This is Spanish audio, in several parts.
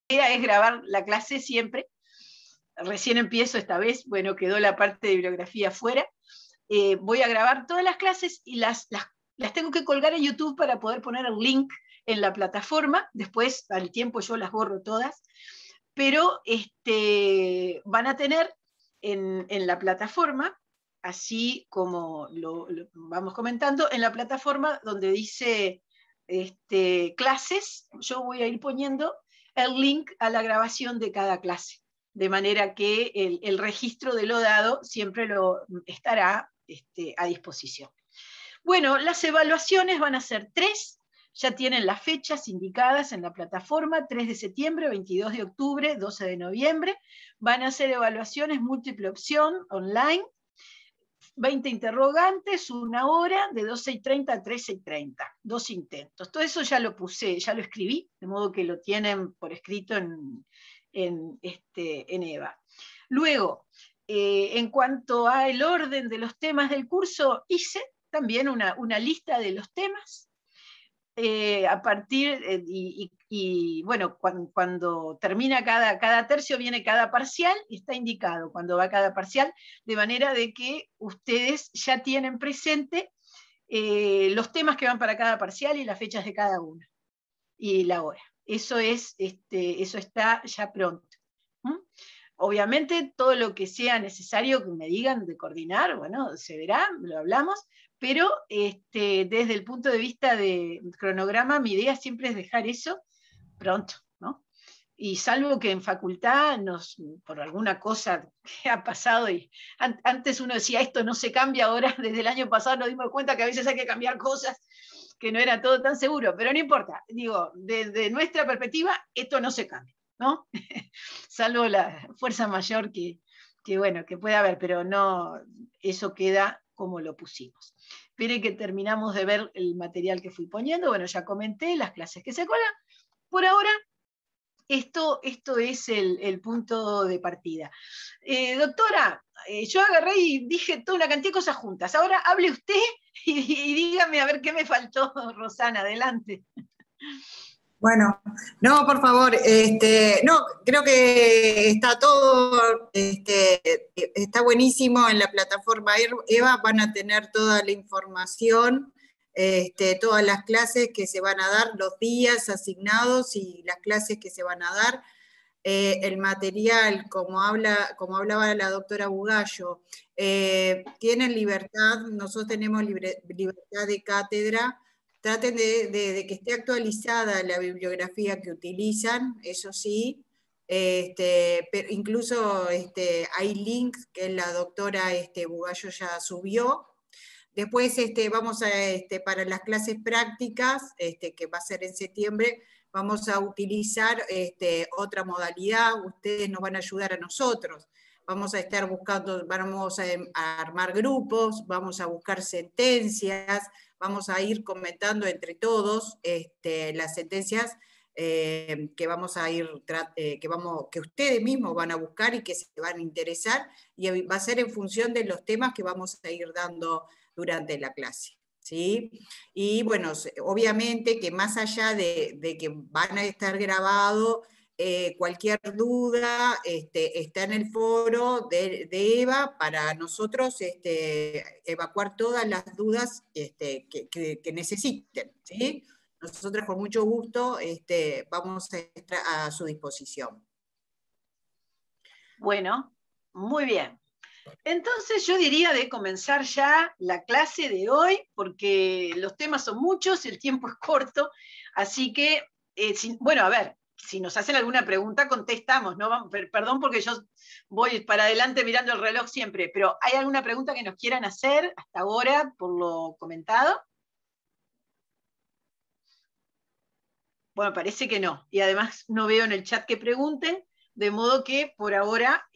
idea es grabar la clase siempre. Recién empiezo esta vez, bueno, quedó la parte de bibliografía fuera. Voy a grabar todas las clases y las tengo que colgar en YouTube para poder poner el link en la plataforma. Después, al tiempo, yo las borro todas. Pero van a tener en la plataforma, así como lo vamos comentando, en la plataforma donde dice clases, yo voy a ir poniendo el link a la grabación de cada clase, de manera que el registro de lo dado siempre estará a disposición. Bueno, las evaluaciones van a ser 3, ya tienen las fechas indicadas en la plataforma: 3 de septiembre, 22 de octubre, 12 de noviembre. Van a ser evaluaciones múltiple opción, online, 20 interrogantes, 1 hora, de 12:30 a 13:30, 2 intentos. Todo eso ya lo puse, ya lo escribí, de modo que lo tienen por escrito en EVA. Luego, en cuanto al orden de los temas del curso, hice también una lista de los temas. A partir, bueno, cuando termina cada tercio, viene cada parcial, y está indicado cuando va cada parcial, de manera de que ustedes ya tienen presente los temas que van para cada parcial y las fechas de cada uno, y la hora. Eso está ya pronto. Obviamente, todo lo que sea necesario que me digan de coordinar, bueno, se verá, lo hablamos, pero desde el punto de vista de cronograma, mi idea siempre es dejar eso pronto, ¿no? Y salvo que en facultad, por alguna cosa que ha pasado, y antes uno decía, esto no se cambia, ahora desde el año pasado nos dimos cuenta que a veces hay que cambiar cosas, que no era todo tan seguro, pero no importa, digo, desde nuestra perspectiva, esto no se cambia, ¿no? Salvo la fuerza mayor que pueda haber, pero no, eso queda como lo pusimos. Esperen que terminamos de ver el material que fui poniendo. Bueno, ya comenté las clases que se colan. Por ahora, esto es el punto de partida. Doctora, yo agarré y dije toda una cantidad de cosas juntas. Ahora hable usted y dígame a ver qué me faltó, Rosana, adelante. Bueno, no, por favor, no, creo que está todo, está buenísimo en la plataforma EVA, van a tener toda la información, todas las clases que se van a dar, los días asignados y las clases que se van a dar, el material, como hablaba la doctora Bugallo, tienen libertad, nosotros tenemos libertad de cátedra. Traten de que esté actualizada la bibliografía que utilizan, eso sí, pero incluso hay links que la doctora Bugallo ya subió. Después vamos a, para las clases prácticas, que va a ser en septiembre, vamos a utilizar otra modalidad, ustedes nos van a ayudar a nosotros. Vamos a estar buscando, vamos a armar grupos, vamos a buscar sentencias, vamos a ir comentando entre todos las sentencias que vamos a ir, que ustedes mismos van a buscar y que se van a interesar, y va a ser en función de los temas que vamos a ir dando durante la clase. ¿Sí? Y bueno, obviamente que más allá de que van a estar grabados, cualquier duda está en el foro de EVA para nosotros evacuar todas las dudas que necesiten, ¿sí? Nosotros con mucho gusto vamos a estar a su disposición. Bueno, muy bien. Entonces yo diría de comenzar ya la clase de hoy, porque los temas son muchos, el tiempo es corto, así que, bueno, a ver, si nos hacen alguna pregunta, contestamos, ¿no? Perdón porque yo voy para adelante mirando el reloj siempre, pero ¿hay alguna pregunta que nos quieran hacer hasta ahora por lo comentado? Bueno, parece que no, y además no veo en el chat que pregunten, de modo que por ahora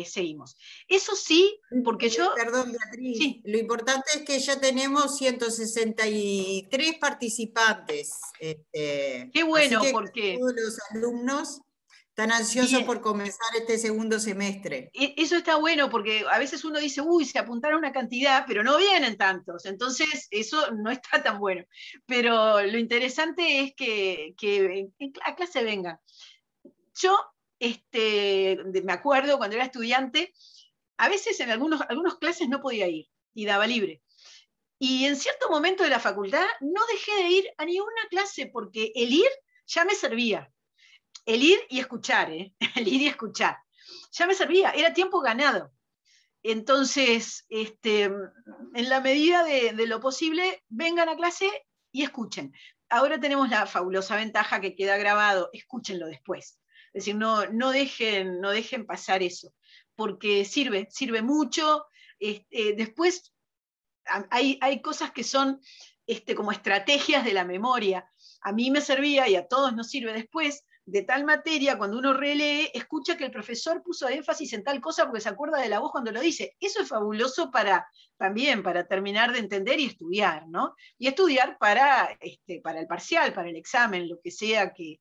seguimos. Eso sí, porque yo... Perdón, Beatriz, sí. Lo importante es que ya tenemos 163 participantes. Qué bueno, así que porque... todos los alumnos están ansiosos por comenzar este segundo semestre. Eso está bueno, porque a veces uno dice, uy, se apuntaron una cantidad, pero no vienen tantos, entonces eso no está tan bueno. Pero lo interesante es que a clase vengan. Yo me acuerdo cuando era estudiante, a veces en algunas clases no podía ir y daba libre. Y en cierto momento de la facultad no dejé de ir a ninguna clase porque el ir ya me servía. El ir y escuchar, el ir y escuchar. Ya me servía, era tiempo ganado. Entonces, en la medida de lo posible, vengan a clase y escuchen. Ahora tenemos la fabulosa ventaja que queda grabado, escúchenlo después. Es decir, no dejen pasar eso, porque sirve mucho. Después hay cosas que son como estrategias de la memoria. A mí me servía y a todos nos sirve después de tal materia, cuando uno relee, escucha que el profesor puso énfasis en tal cosa porque se acuerda de la voz cuando lo dice. Eso es fabuloso también para terminar de entender y estudiar, ¿no? Y estudiar para el parcial, para el examen, lo que sea que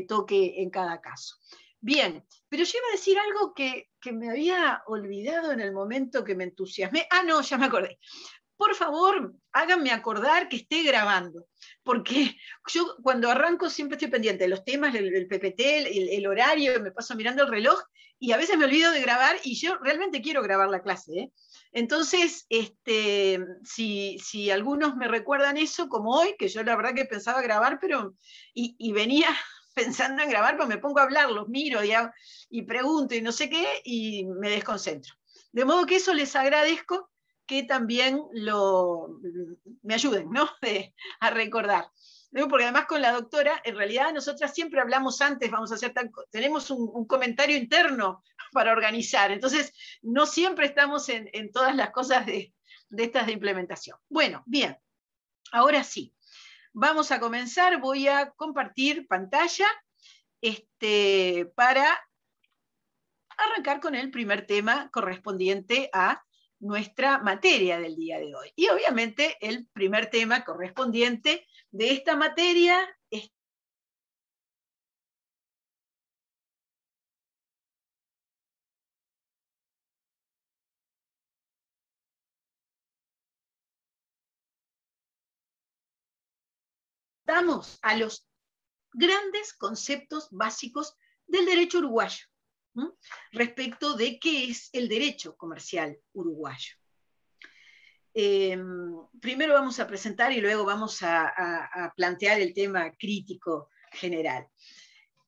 toque en cada caso. Bien, pero yo iba a decir algo que me había olvidado en el momento que me entusiasmé. No, ya me acordé. Por favor, háganme acordar que esté grabando, porque yo cuando arranco siempre estoy pendiente de los temas, el PPT, el horario, me paso mirando el reloj, y a veces me olvido de grabar, y yo realmente quiero grabar la clase, ¿eh? Entonces, si algunos me recuerdan eso, como hoy, que yo la verdad que pensaba grabar, pero y venía pensando en grabar, pero me pongo a hablar, los miro y pregunto y no sé qué, y me desconcentro. De modo que eso les agradezco, que también me ayuden, ¿no? A recordar. Porque además con la doctora, en realidad nosotras siempre hablamos antes, tenemos un comentario interno para organizar, entonces no siempre estamos en todas las cosas de estas de implementación. Bueno, bien, ahora sí, vamos a comenzar, voy a compartir pantalla para arrancar con el primer tema correspondiente a nuestra materia del día de hoy. Y obviamente el primer tema correspondiente de esta materia es damos a los grandes conceptos básicos del derecho uruguayo, respecto de qué es el derecho comercial uruguayo. Primero vamos a presentar y luego vamos a plantear el tema crítico general.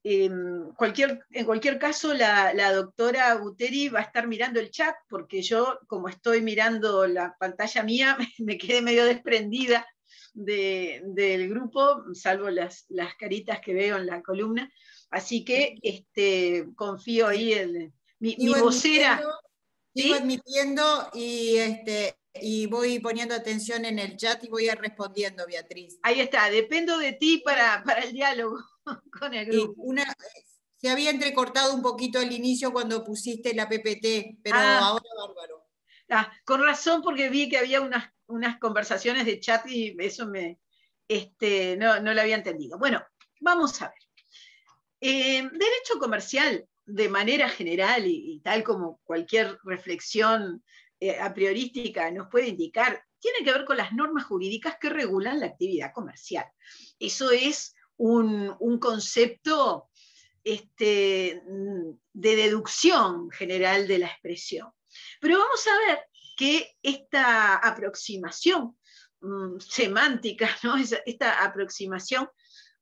En cualquier caso, la doctora Buteri va a estar mirando el chat, porque yo, como estoy mirando la pantalla mía, me quedé medio desprendida del grupo, salvo las caritas que veo en la columna. Así que confío ahí en mi vocera. Sigo admitiendo y voy poniendo atención en el chat y voy a respondiendo, Beatriz. Ahí está, dependo de ti para el diálogo con el grupo. Se había entrecortado un poquito al inicio cuando pusiste la PPT, pero ahora bárbaro. Con razón, porque vi que había unas conversaciones de chat y eso no lo había entendido. Bueno, vamos a ver. Derecho comercial, de manera general y tal como cualquier reflexión a priorística nos puede indicar, tiene que ver con las normas jurídicas que regulan la actividad comercial. Eso es un concepto de deducción general de la expresión. Pero vamos a ver que esta aproximación semántica, ¿no? Esta aproximación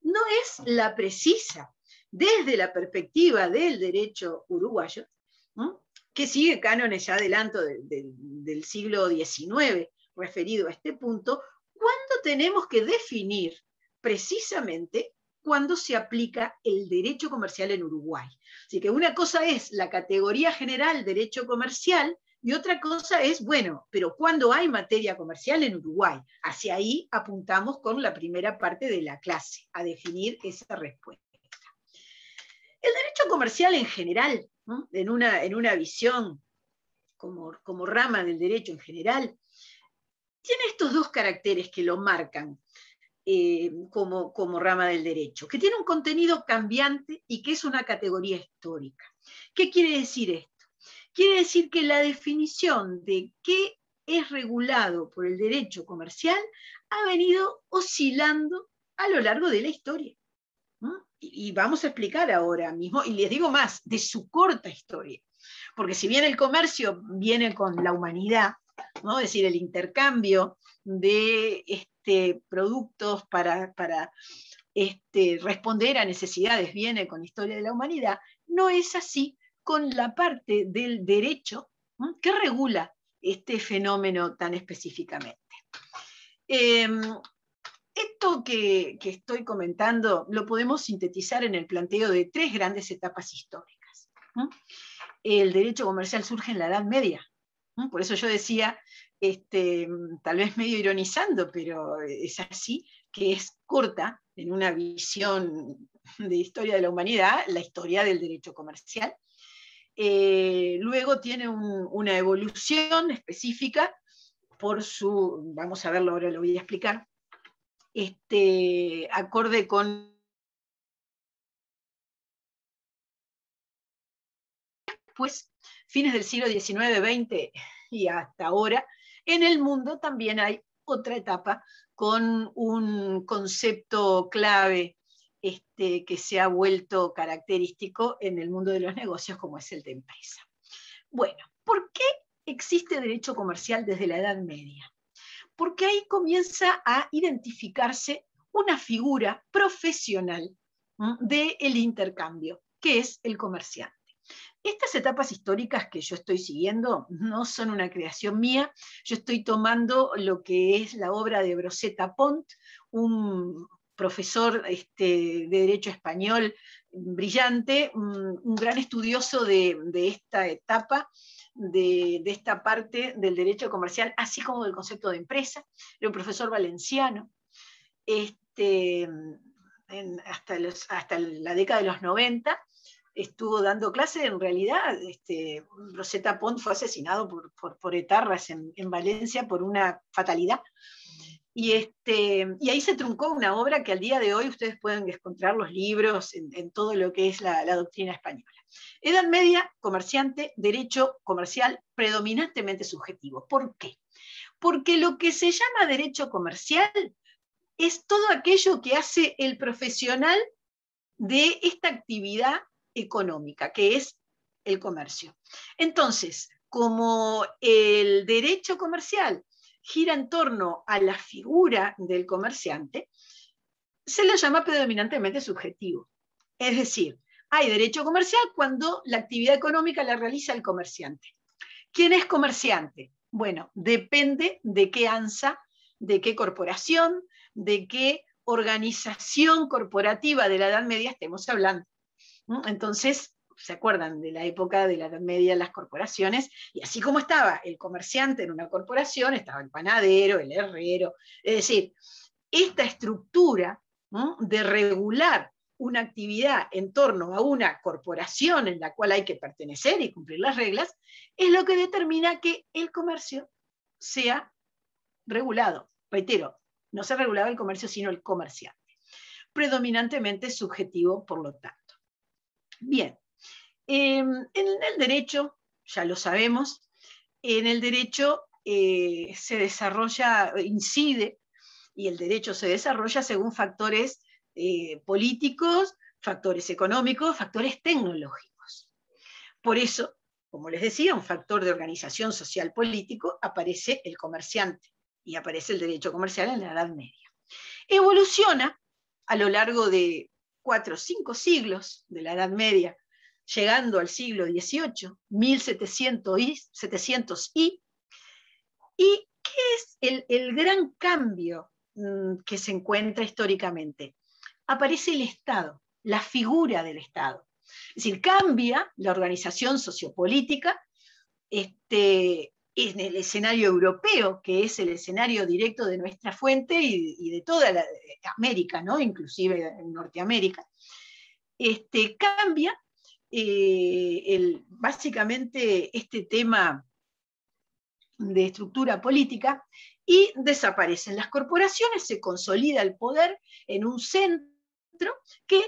no es la precisa desde la perspectiva del derecho uruguayo, que sigue cánones ya adelanto del siglo XIX referido a este punto, cuando tenemos que definir precisamente cuando se aplica el derecho comercial en Uruguay. Así que una cosa es la categoría general derecho comercial y otra cosa es, bueno, pero ¿cuándo hay materia comercial en Uruguay? Hacia ahí apuntamos con la primera parte de la clase, a definir esa respuesta. El derecho comercial en general, ¿no? en una visión como rama del derecho en general, tiene estos dos caracteres que lo marcan como rama del derecho, que tiene un contenido cambiante y que es una categoría histórica. ¿Qué quiere decir esto? Quiere decir que la definición de qué es regulado por el derecho comercial ha venido oscilando a lo largo de la historia. Y vamos a explicar ahora mismo, y les digo más, de su corta historia. Porque si bien el comercio viene con la humanidad, ¿no? Es decir, el intercambio de productos para responder a necesidades viene con la historia de la humanidad, no es así con la parte del derecho, ¿no? Que regula este fenómeno tan específicamente. Esto que estoy comentando lo podemos sintetizar en el planteo de 3 grandes etapas históricas, ¿no? El derecho comercial surge en la Edad Media, ¿no? Por eso yo decía, tal vez medio ironizando, pero es así, que es corta en una visión de historia de la humanidad, la historia del derecho comercial. Luego tiene una evolución específica por su, vamos a verlo ahora, lo voy a explicar, acorde con pues, fines del siglo XIX, XX y hasta ahora, en el mundo también hay otra etapa con un concepto clave que se ha vuelto característico en el mundo de los negocios, como es el de empresa. Bueno, ¿por qué existe derecho comercial desde la Edad Media? Porque ahí comienza a identificarse una figura profesional del intercambio, que es el comerciante. Estas etapas históricas que yo estoy siguiendo no son una creación mía, yo estoy tomando lo que es la obra de Broseta Pont, un profesor de Derecho Español brillante, un gran estudioso de esta etapa, de esta parte del derecho comercial, así como del concepto de empresa. Era un profesor valenciano, hasta la década de los 90, estuvo dando clase. En realidad, Broseta Pont fue asesinado por etarras en Valencia por una fatalidad. Y ahí se truncó una obra que al día de hoy ustedes pueden encontrar los libros en todo lo que es la doctrina española. Edad Media, comerciante, derecho comercial predominantemente subjetivo. ¿Por qué? Porque lo que se llama derecho comercial es todo aquello que hace el profesional de esta actividad económica, que es el comercio. Entonces, como el derecho comercial gira en torno a la figura del comerciante, se le llama predominantemente subjetivo. Es decir, hay derecho comercial cuando la actividad económica la realiza el comerciante. ¿Quién es comerciante? Bueno, depende de qué ANSA, de qué corporación, de qué organización corporativa de la Edad Media estemos hablando. Entonces, ¿se acuerdan de la época de la Edad Media, las corporaciones? Y así como estaba el comerciante en una corporación, estaba el panadero, el herrero. Es decir, esta estructura, ¿no?, de regular una actividad en torno a una corporación en la cual hay que pertenecer y cumplir las reglas, es lo que determina que el comercio sea regulado. Reitero, no se regulaba el comercio, sino el comerciante. Predominantemente subjetivo, por lo tanto. Bien, en el derecho, ya lo sabemos, en el derecho se desarrolla, incide, y el derecho se desarrolla según factores políticos, factores económicos, factores tecnológicos. Por eso, como les decía, un factor de organización social político, aparece el comerciante y aparece el derecho comercial en la Edad Media. Evoluciona a lo largo de 4 o 5 siglos de la Edad Media, llegando al siglo XVIII, 1700 ¿y qué es el gran cambio que se encuentra históricamente? Aparece el Estado, la figura del Estado. Es decir, cambia la organización sociopolítica en el escenario europeo, que es el escenario directo de nuestra fuente y de toda América, ¿no?, inclusive en Norteamérica. Cambia básicamente este tema de estructura política y desaparecen las corporaciones, se consolida el poder en un centro que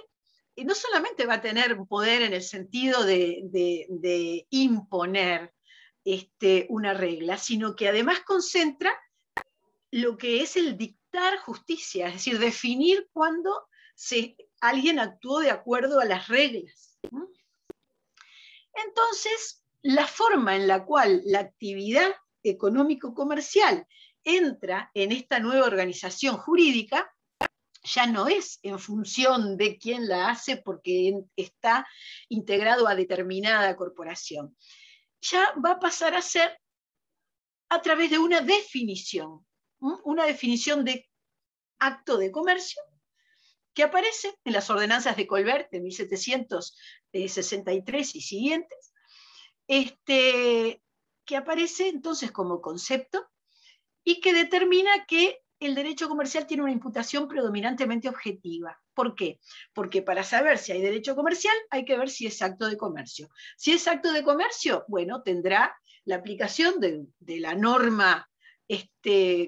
no solamente va a tener poder en el sentido de imponer una regla, sino que además concentra lo que es el dictar justicia, es decir, definir cuándo se alguien actuó de acuerdo a las reglas. Entonces, la forma en la cual la actividad económico-comercial entra en esta nueva organización jurídica ya no es en función de quién la hace porque está integrado a determinada corporación. Ya va a pasar a ser a través de una definición de acto de comercio que aparece en las ordenanzas de Colbert de 1763 y siguientes, que aparece entonces como concepto y que determina que el derecho comercial tiene una imputación predominantemente objetiva. ¿Por qué? Porque para saber si hay derecho comercial hay que ver si es acto de comercio. Si es acto de comercio, bueno, tendrá la aplicación de la norma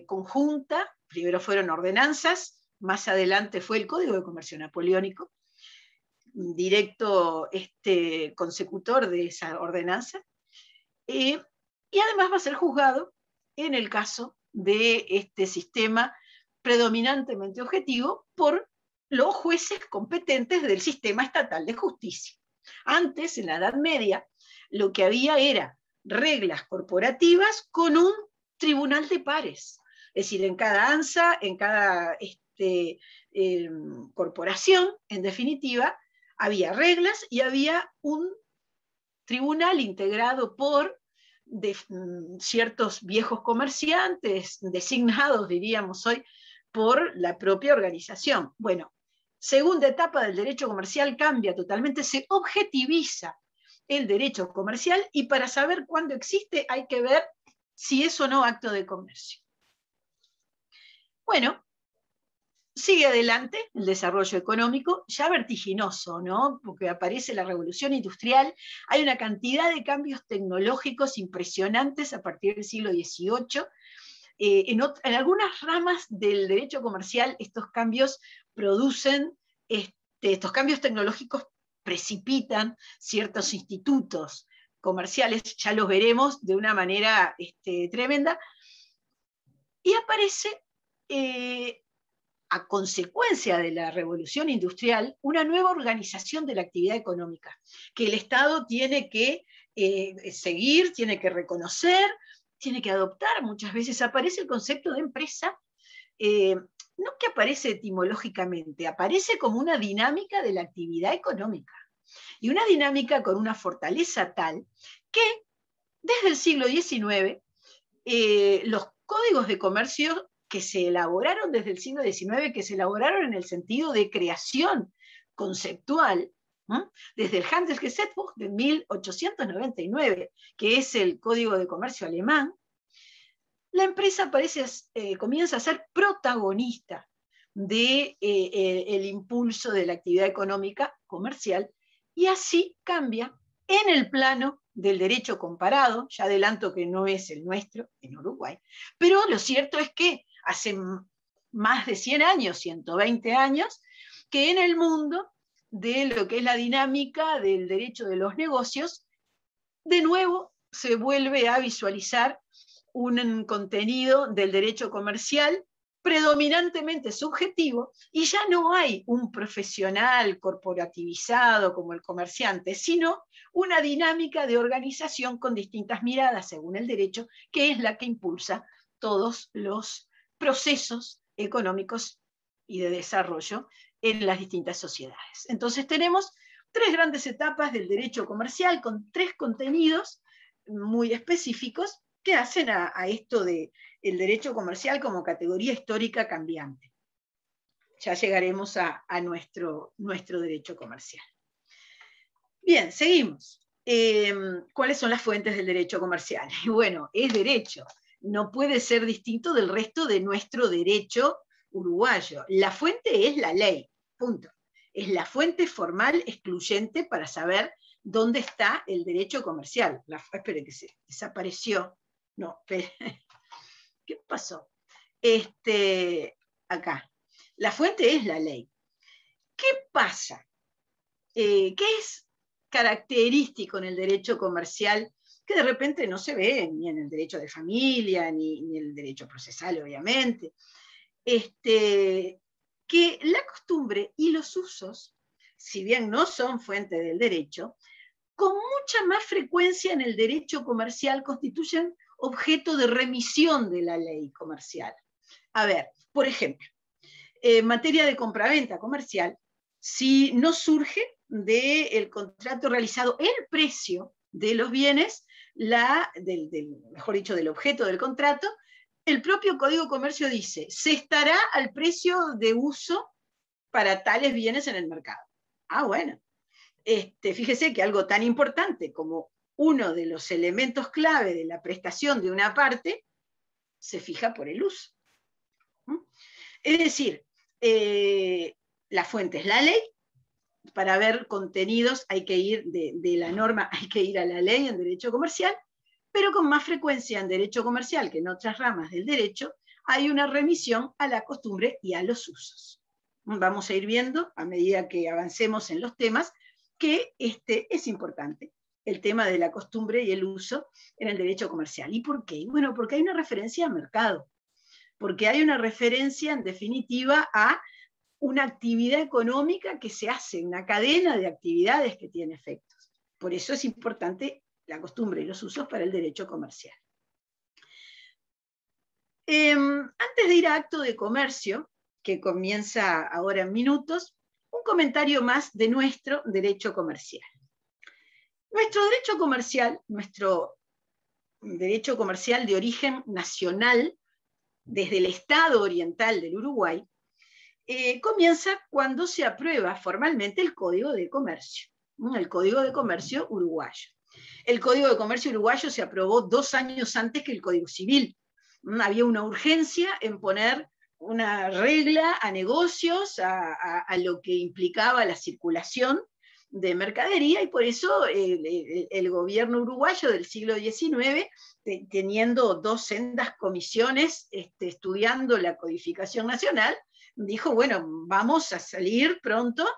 conjunta, primero fueron ordenanzas, más adelante fue el Código de Comercio Napoleónico, directo consecutor de esa ordenanza, y además va a ser juzgado en el caso de este sistema predominantemente objetivo por los jueces competentes del sistema estatal de justicia. Antes, en la Edad Media, lo que había era reglas corporativas con un tribunal de pares. Es decir, en cada ANSA, en cada corporación, en definitiva, había reglas y había un tribunal integrado por ciertos viejos comerciantes, designados, diríamos hoy, por la propia organización. Bueno, segunda etapa del derecho comercial cambia totalmente, se objetiviza el derecho comercial y para saber cuándo existe hay que ver si es o no acto de comercio. Bueno, sigue adelante el desarrollo económico, ya vertiginoso, ¿no? Porque aparece la revolución industrial, hay una cantidad de cambios tecnológicos impresionantes a partir del siglo XVIII. En algunas ramas del derecho comercial estos cambios producen, estos cambios tecnológicos precipitan ciertos institutos comerciales, ya los veremos de una manera tremenda, y aparece a consecuencia de la revolución industrial, una nueva organización de la actividad económica, que el Estado tiene que seguir, tiene que reconocer, tiene que adoptar. Muchas veces aparece el concepto de empresa, no que aparece etimológicamente, aparece como una dinámica de la actividad económica, y una dinámica con una fortaleza tal que desde el siglo XIX los códigos de comercio que se elaboraron desde el siglo XIX, que se elaboraron en el sentido de creación conceptual, ¿no? Desde el Handelsgesetzbuch de 1899, que es el Código de Comercio alemán, la empresa comienza a ser protagonista del impulso de la actividad económica comercial, y así cambia en el plano del derecho comparado. Ya adelanto que no es el nuestro en Uruguay, pero lo cierto es que hace más de 100 años, 120 años, que en el mundo de lo que es la dinámica del derecho de los negocios, de nuevo se vuelve a visualizar un contenido del derecho comercial predominantemente subjetivo, y ya no hay un profesional corporativizado como el comerciante, sino una dinámica de organización con distintas miradas según el derecho, que es la que impulsa todos los procesos económicos y de desarrollo en las distintas sociedades. Entonces tenemos tres grandes etapas del derecho comercial con tres contenidos muy específicos que hacen a esto del derecho comercial como categoría histórica cambiante. Ya llegaremos a nuestro derecho comercial. Bien, seguimos. ¿Cuáles son las fuentes del derecho comercial? Bueno, es derecho, no puede ser distinto del resto de nuestro derecho uruguayo. La fuente es la ley, punto. Es la fuente formal excluyente para saber dónde está el derecho comercial. Espere que se desapareció. No, ¿qué pasó? Acá. La fuente es la ley. ¿Qué pasa? ¿Qué es característico en el derecho comercial que de repente no se ve ni en el derecho de familia, ni en el derecho procesal, obviamente? que la costumbre y los usos, si bien no son fuente del derecho, con mucha más frecuencia en el derecho comercial constituyen objeto de remisión de la ley comercial. A ver, por ejemplo, en materia de compraventa comercial, si no surge del contrato realizado el precio de los bienes, mejor dicho, del objeto del contrato, el propio Código de Comercio dice, se estará al precio de uso para tales bienes en el mercado. Ah, bueno. Fíjese que algo tan importante como uno de los elementos clave de la prestación de una parte se fija por el uso. Es decir, la fuente es la ley. Para ver contenidos hay que ir de la norma, hay que ir a la ley en derecho comercial, pero con más frecuencia en derecho comercial que en otras ramas del derecho, hay una remisión a la costumbre y a los usos. Vamos a ir viendo, a medida que avancemos en los temas, que es importante, el tema de la costumbre y el uso en el derecho comercial. ¿Y por qué? Bueno, porque hay una referencia al mercado, porque hay una referencia, en definitiva, a una actividad económica que se hace, una cadena de actividades que tiene efectos. Por eso es importante la costumbre y los usos para el derecho comercial. Antes de ir a acto de comercio, que comienza ahora en minutos, un comentario más de nuestro derecho comercial. Nuestro derecho comercial de origen nacional, desde el Estado oriental del Uruguay, comienza cuando se aprueba formalmente el Código de Comercio, el Código de Comercio uruguayo. El Código de Comercio uruguayo se aprobó 2 años antes que el Código Civil. Había una urgencia en poner una regla a negocios, a lo que implicaba la circulación de mercadería, y por eso el gobierno uruguayo del siglo XIX, teniendo 2 sendas comisiones estudiando la codificación nacional, dijo, bueno, vamos a salir pronto,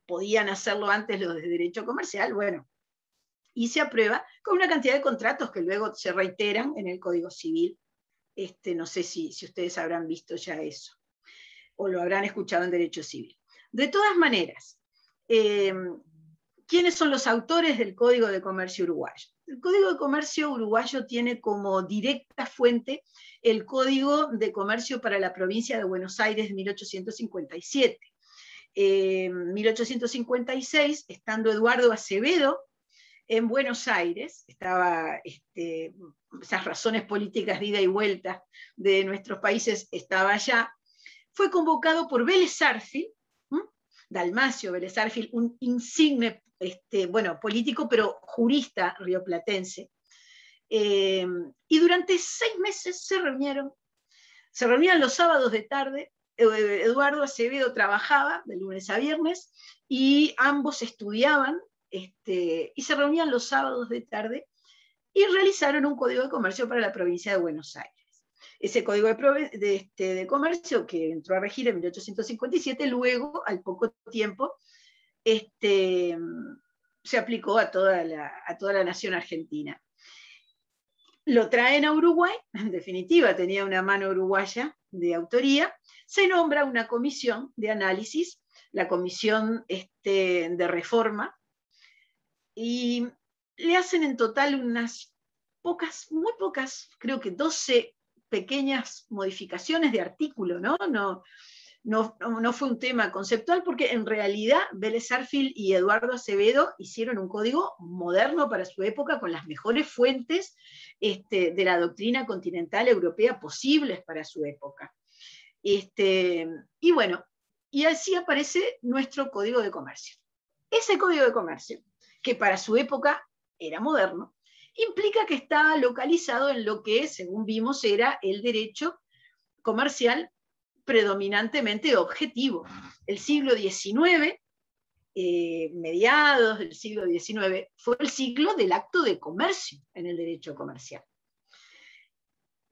podían hacerlo antes los de derecho comercial, bueno, y se aprueba con una cantidad de contratos que luego se reiteran en el Código Civil. No sé si ustedes habrán visto ya eso, o lo habrán escuchado en derecho civil. De todas maneras, ¿quiénes son los autores del Código de Comercio uruguayo? El Código de Comercio uruguayo tiene como directa fuente el Código de Comercio para la provincia de Buenos Aires de 1857. En 1856, estando Eduardo Acevedo en Buenos Aires, estaba esas razones políticas de ida y vuelta de nuestros países, estaba allá, fue convocado por Vélez Sarsfield, Dalmacio Vélez Sarsfield, un insigne político, pero jurista rioplatense. Y durante 6 meses se reunían los sábados de tarde. Eduardo Acevedo trabajaba de lunes a viernes y ambos estudiaban y se reunían los sábados de tarde y realizaron un código de comercio para la provincia de Buenos Aires. Ese código de comercio, que entró a regir en 1857, luego, al poco tiempo, se aplicó a toda la nación argentina. Lo traen a Uruguay, en definitiva tenía una mano uruguaya de autoría, se nombra una comisión de análisis, la comisión de reforma, y le hacen en total unas muy pocas, creo que 12 pequeñas modificaciones de artículo, ¿no? No fue un tema conceptual, porque en realidad Vélez Sarsfield y Eduardo Acevedo hicieron un código moderno para su época, con las mejores fuentes de la doctrina continental europea posibles para su época. Y bueno, y así aparece nuestro Código de Comercio. Ese Código de Comercio, que para su época era moderno, implica que está localizado en lo que, según vimos, era el derecho comercial predominantemente objetivo. El siglo XIX, mediados del siglo XIX, fue el siglo del acto de comercio en el derecho comercial.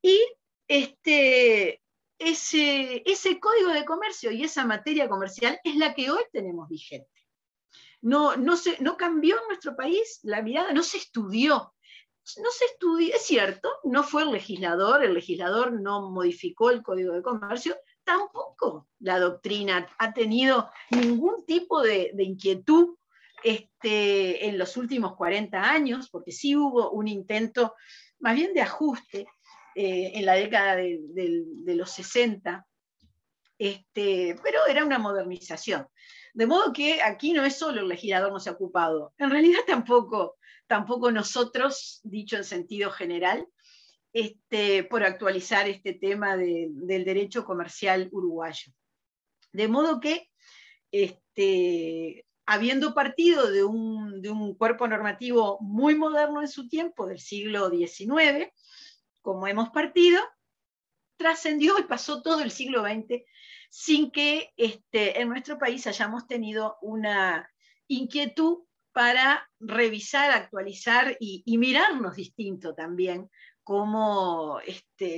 Y ese código de comercio y esa materia comercial es la que hoy tenemos vigente. No cambió en nuestro país la mirada, no se estudió, es cierto, no fue el legislador no modificó el Código de Comercio, tampoco la doctrina ha tenido ningún tipo de inquietud en los últimos 40 años, porque sí hubo un intento más bien de ajuste en la década de los 60, pero era una modernización. De modo que aquí no es solo el legislador no se ha ocupado, en realidad tampoco nosotros, dicho en sentido general, por actualizar este tema del derecho comercial uruguayo. De modo que, habiendo partido de un cuerpo normativo muy moderno en su tiempo, del siglo XIX, como hemos partido, trascendió y pasó todo el siglo XX sin que en nuestro país hayamos tenido una inquietud para revisar, actualizar y mirarnos distinto también como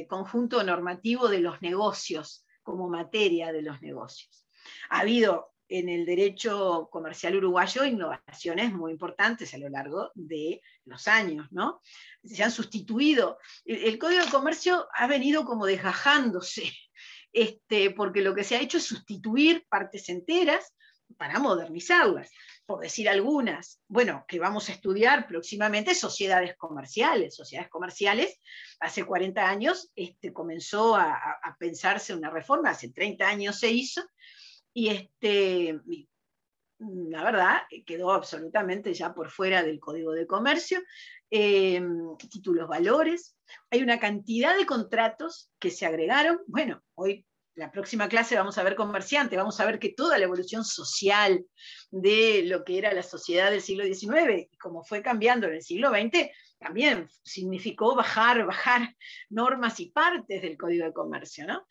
conjunto normativo de los negocios, como materia de los negocios. Ha habido en el derecho comercial uruguayo innovaciones muy importantes a lo largo de los años, ¿no? Se han sustituido. El Código de Comercio ha venido como desgajándose, porque lo que se ha hecho es sustituir partes enteras para modernizarlas. Por decir algunas, bueno, que vamos a estudiar próximamente sociedades comerciales. Sociedades comerciales, hace 40 años comenzó a pensarse una reforma, hace 30 años se hizo, y la verdad quedó absolutamente ya por fuera del Código de Comercio. Títulos valores, hay una cantidad de contratos que se agregaron. Bueno, hoy la próxima clase vamos a ver comerciante, vamos a ver que toda la evolución social de lo que era la sociedad del siglo XIX, como fue cambiando en el siglo XX, también significó bajar normas y partes del Código de Comercio, ¿no?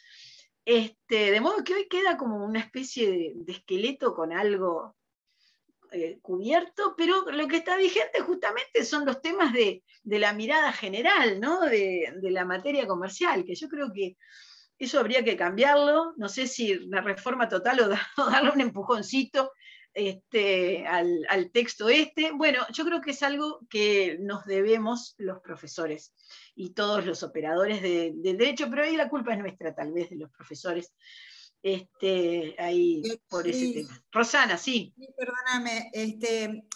De modo que hoy queda como una especie de esqueleto con algo cubierto, pero lo que está vigente justamente son los temas de la mirada general, ¿no? de la materia comercial, que yo creo que eso habría que cambiarlo. No sé si una reforma total o darle un empujoncito al texto Bueno, yo creo que es algo que nos debemos los profesores y todos los operadores del derecho, pero ahí la culpa es nuestra, tal vez, de los profesores, ahí por Sí, ese tema. Rosana, sí. Sí, perdóname,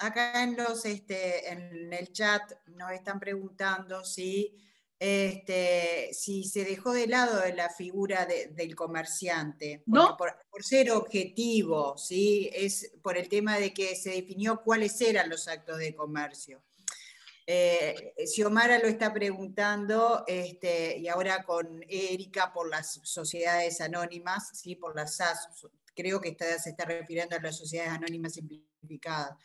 acá en el chat nos están preguntando si se dejó de lado la figura del comerciante, porque No, por ser objetivo, ¿sí? Es por el tema de que se definió cuáles eran los actos de comercio. Xiomara lo está preguntando, y ahora con Erika por las sociedades anónimas, ¿sí? Por las SAS, creo que se está refiriendo a las sociedades anónimas simplificadas.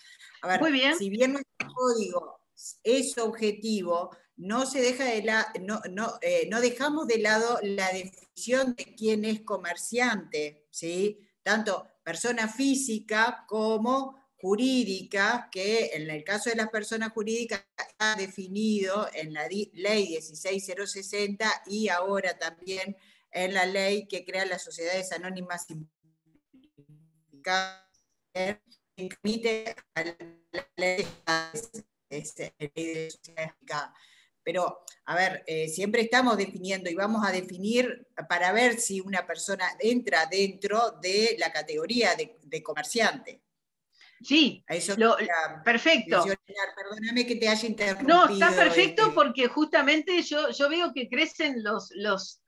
A ver, muy bien. si bien nuestro código es objetivo, no dejamos de lado la definición de quién es comerciante, ¿sí? Tanto persona física como jurídica, que en el caso de las personas jurídicas está definido en la ley 16060 y ahora también en la ley que crea las sociedades anónimas simplificadas, que permite a la ley de sociedades simplificadas. Pero, a ver, siempre estamos definiendo y vamos a definir para ver si una persona entra dentro de la categoría de comerciante. Sí, perfecto. Perdóname que te haya interrumpido. No, está perfecto porque justamente yo veo que crecen los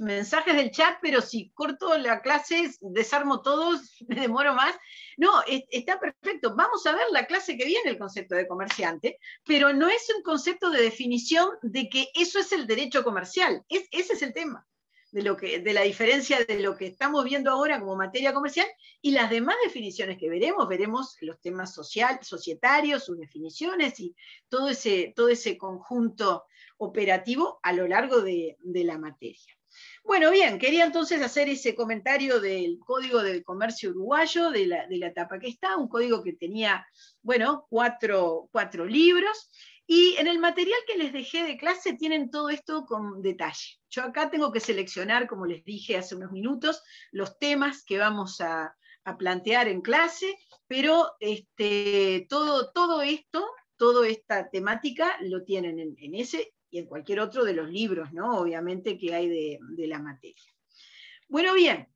mensajes del chat, pero si corto la clase, desarmo todos, me demoro más. No, está perfecto. Vamos a ver la clase que viene el concepto de comerciante, pero no es un concepto de definición de que eso es el derecho comercial. Ese es el tema. De la diferencia de lo que estamos viendo ahora como materia comercial y las demás definiciones que veremos los temas societarios, sus definiciones y todo ese conjunto operativo a lo largo de la materia. Bueno, bien, quería entonces hacer ese comentario del Código del Comercio Uruguayo, de la etapa que está, un código que tenía, bueno, cuatro libros, y en el material que les dejé de clase tienen todo esto con detalle. Yo acá tengo que seleccionar, como les dije hace unos minutos, los temas que vamos a plantear en clase, pero todo esto, toda esta temática lo tienen en ese y en cualquier otro de los libros, ¿no? Obviamente que hay de la materia. Bueno, bien,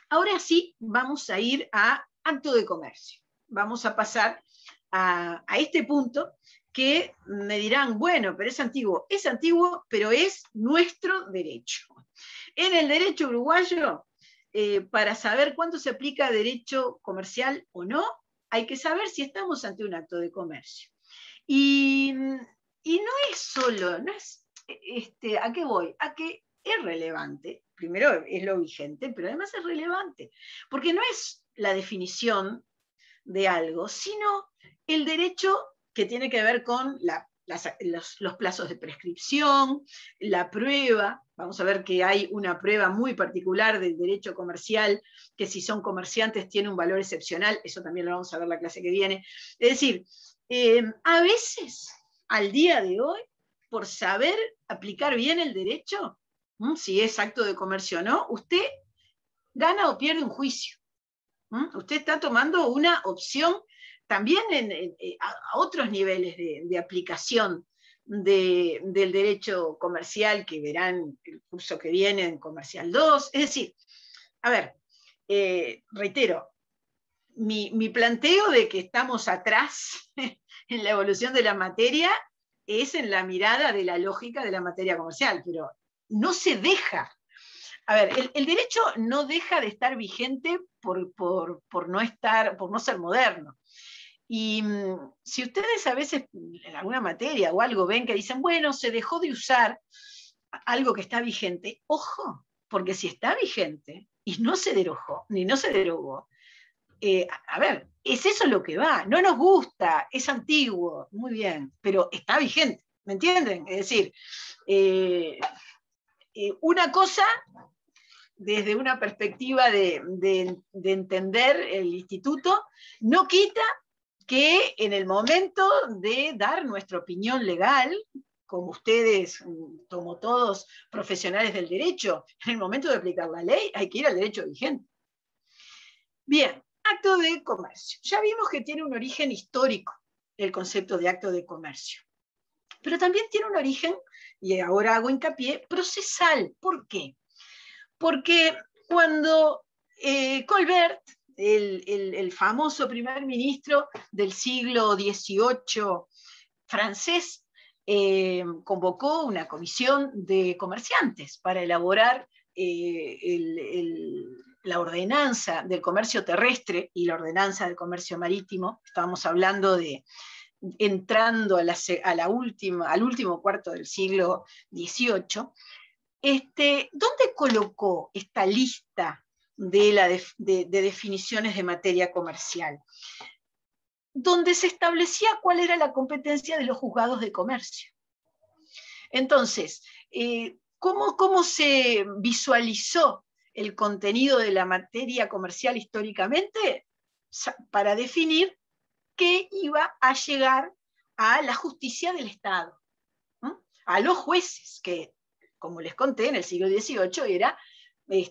ahora sí vamos a ir a acto de comercio. Vamos a pasar a este punto que me dirán, bueno, pero es antiguo, pero es nuestro derecho. En el derecho uruguayo, para saber cuándo se aplica derecho comercial o no, hay que saber si estamos ante un acto de comercio. Y no es solo, no es, ¿a qué voy? A que es relevante, primero es lo vigente, pero además es relevante, porque no es la definición de algo, sino el derecho que tiene que ver con los plazos de prescripción, la prueba. Vamos a ver que hay una prueba muy particular del derecho comercial, que si son comerciantes tiene un valor excepcional, eso también lo vamos a ver la clase que viene. Es decir, a veces, al día de hoy, por saber aplicar bien el derecho, si es acto de comercio o no, usted gana o pierde un juicio. Usted está tomando una opción también a otros niveles de aplicación del derecho comercial que verán el curso que viene en Comercial 2. Es decir, a ver, reitero, mi planteo de que estamos atrás en la evolución de la materia es en la mirada de la lógica de la materia comercial, pero no se deja. A ver, el derecho no deja de estar vigente por no ser moderno. Y si ustedes a veces en alguna materia o algo ven que dicen, bueno, se dejó de usar algo que está vigente, ojo, porque si está vigente y no se derogó, ni no se derogó, a ver, es eso lo que va, no nos gusta, es antiguo, muy bien, pero está vigente, ¿me entienden? Es decir, una cosa desde una perspectiva de entender el instituto, no quita que en el momento de dar nuestra opinión legal, como ustedes, como todos profesionales del derecho, en el momento de aplicar la ley hay que ir al derecho vigente. Bien, acto de comercio. Ya vimos que tiene un origen histórico el concepto de acto de comercio, pero también tiene un origen, y ahora hago hincapié, procesal. ¿Por qué? Porque cuando Colbert, el famoso primer ministro del siglo XVIII francés, convocó una comisión de comerciantes para elaborar la ordenanza del comercio terrestre y la ordenanza del comercio marítimo. Estábamos hablando de entrando al último cuarto del siglo XVIII. ¿Dónde colocó esta lista de definiciones de materia comercial? Donde se establecía cuál era la competencia de los juzgados de comercio. Entonces, ¿cómo se visualizó el contenido de la materia comercial históricamente? Para definir qué iba a llegar a la justicia del Estado, ¿no? A los jueces, que, como les conté, en el siglo XVIII era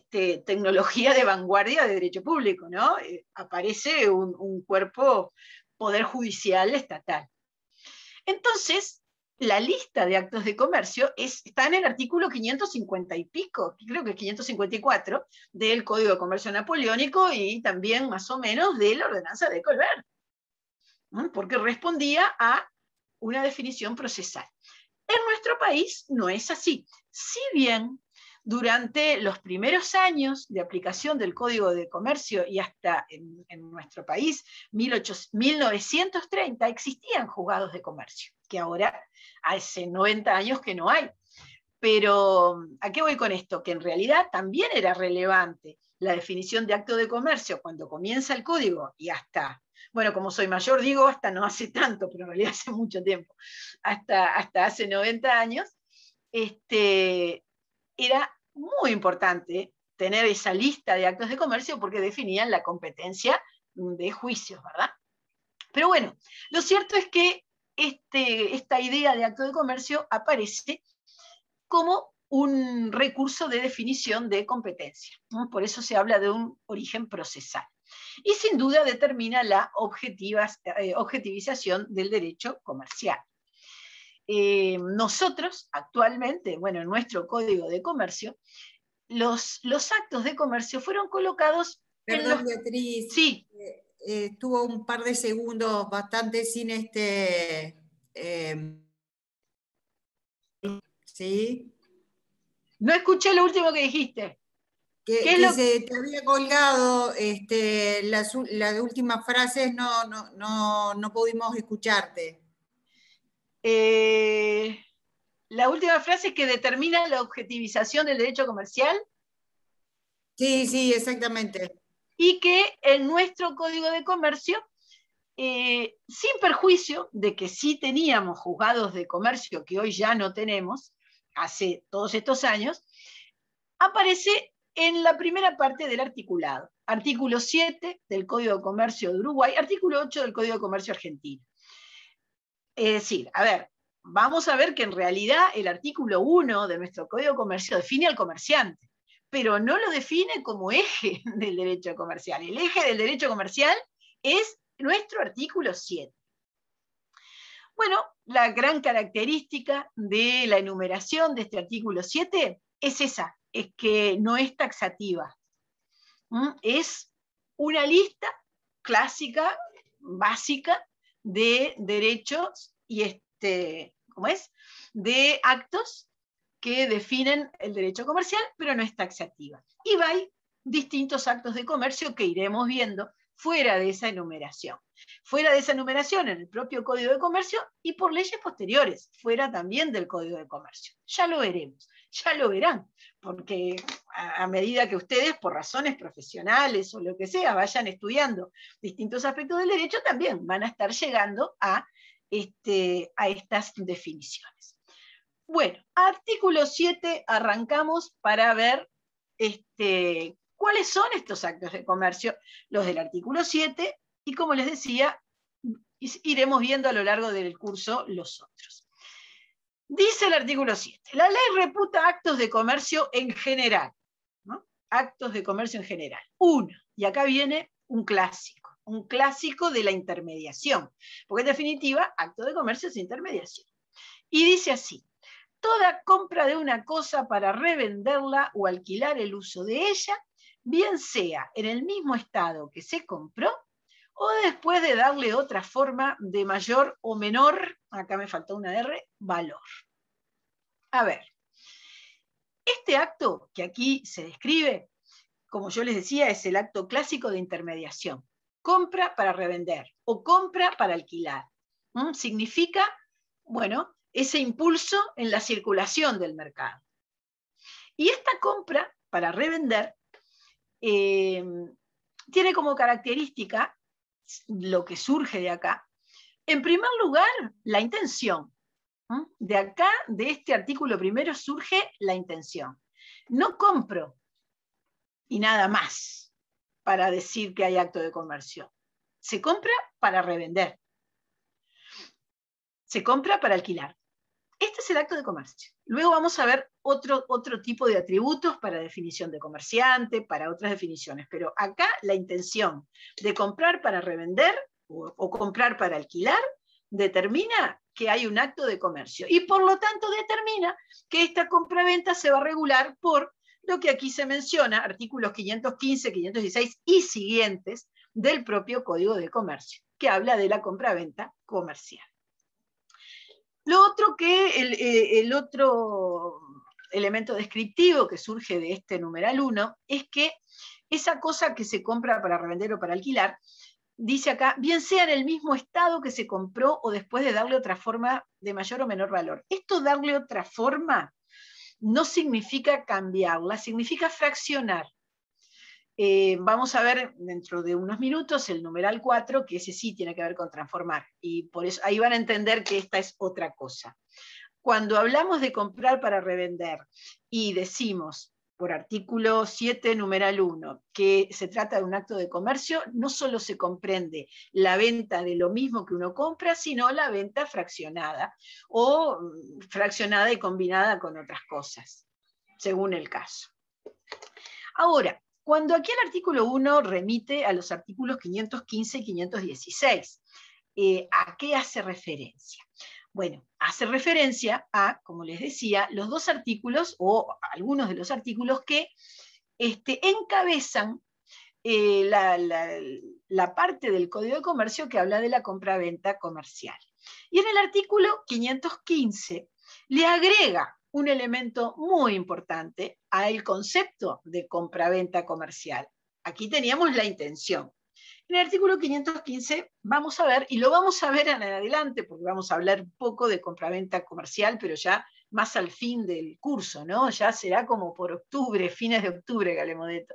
tecnología de vanguardia de derecho público, ¿no? Aparece un cuerpo poder judicial estatal. Entonces, la lista de actos de comercio está en el artículo 550 y pico, creo que es 554, del Código de Comercio Napoleónico y también más o menos de la ordenanza de Colbert, ¿no? Porque respondía a una definición procesal. En nuestro país no es así. Si bien durante los primeros años de aplicación del Código de Comercio y hasta en nuestro país, 1930, existían juzgados de comercio, que ahora hace 90 años que no hay. Pero, ¿a qué voy con esto? Que en realidad también era relevante la definición de acto de comercio cuando comienza el código y hasta, bueno, como soy mayor digo, hasta no hace tanto, pero en realidad hace mucho tiempo, hasta hace 90 años, era muy importante tener esa lista de actos de comercio porque definían la competencia de juicios, ¿verdad? Pero bueno, lo cierto es que esta idea de acto de comercio aparece como un recurso de definición de competencia, ¿no? Por eso se habla de un origen procesal. Y sin duda determina la objetivización del derecho comercial. Nosotros actualmente, bueno, en nuestro Código de Comercio, los actos de comercio fueron colocados en los... Perdón, Beatriz. Sí. Tuvo un par de segundos bastante sin ¿sí? No escuché lo último que dijiste. Que se te había colgado las últimas frases, no pudimos escucharte. La última frase es que determina la objetivización del derecho comercial. Sí, exactamente. Y que en nuestro Código de Comercio, sin perjuicio de que sí teníamos juzgados de comercio que hoy ya no tenemos, hace todos estos años, aparece en la primera parte del articulado. Artículo 7 del Código de Comercio de Uruguay, artículo 8 del Código de Comercio argentino. Es decir, a ver, vamos a ver que en realidad el artículo 1 de nuestro Código de Comercio define al comerciante, pero no lo define como eje del derecho comercial. El eje del derecho comercial es nuestro artículo 7. Bueno, la gran característica de la enumeración de este artículo 7 es esa, es que no es taxativa. Es una lista clásica, básica, de derechos y ¿cómo es? De actos que definen el derecho comercial, pero no es taxativa. Y hay distintos actos de comercio que iremos viendo fuera de esa enumeración. Fuera de esa enumeración en el propio Código de Comercio y por leyes posteriores, fuera también del Código de Comercio. Ya lo veremos, ya lo verán, porque a medida que ustedes, por razones profesionales o lo que sea, vayan estudiando distintos aspectos del derecho, también van a estar llegando a estas definiciones. Bueno, artículo 7, arrancamos para ver cuáles son estos actos de comercio, los del artículo 7, y como les decía, iremos viendo a lo largo del curso los otros. Dice el artículo 7, la ley reputa actos de comercio en general, ¿no? Actos de comercio en general. 1, y acá viene un clásico de la intermediación, porque en definitiva, acto de comercio es intermediación. Y dice así, toda compra de una cosa para revenderla o alquilar el uso de ella, bien sea en el mismo estado que se compró, o después de darle otra forma de mayor o menor, acá me faltó una R, valor. A ver, este acto que aquí se describe, como yo les decía, es el acto clásico de intermediación. Compra para revender o compra para alquilar. Significa, bueno, ese impulso en la circulación del mercado. Y esta compra para revender tiene como característica lo que surge de acá. En primer lugar, la intención. De acá, de este artículo primero, surge la intención. No compro y nada más para decir que hay acto de comercio. Se compra para revender. Se compra para alquilar. Este es el acto de comercio. Luego vamos a ver otro tipo de atributos para definición de comerciante, para otras definiciones, pero acá la intención de comprar para revender o comprar para alquilar determina que hay un acto de comercio y por lo tanto determina que esta compraventa se va a regular por lo que aquí se menciona, artículos 515, 516 y siguientes del propio Código de Comercio, que habla de la compraventa comercial. Lo otro que el otro elemento descriptivo que surge de este numeral 1 es que esa cosa que se compra para revender o para alquilar, dice acá, bien sea en el mismo estado que se compró o después de darle otra forma de mayor o menor valor. Esto darle otra forma no significa cambiarla, significa fraccionar. Vamos a ver dentro de unos minutos el numeral 4, que ese sí tiene que ver con transformar, y por eso ahí van a entender que esta es otra cosa. Cuando hablamos de comprar para revender y decimos por artículo 7, numeral 1, que se trata de un acto de comercio, no solo se comprende la venta de lo mismo que uno compra, sino la venta fraccionada, o fraccionada y combinada con otras cosas, según el caso. Ahora, cuando aquí el artículo 1 remite a los artículos 515 y 516, ¿a qué hace referencia? Bueno, hace referencia a, como les decía, los dos artículos, o algunos de los artículos que encabezan la parte del Código de Comercio que habla de la compra-venta comercial. Y en el artículo 515 le agrega un elemento muy importante al concepto de compra-venta comercial. Aquí teníamos la intención. En el artículo 515 vamos a ver, y lo vamos a ver en adelante, porque vamos a hablar un poco de compraventa comercial, pero ya más al fin del curso, ¿no? Ya será como por octubre, fines de octubre, que hablemos de esto.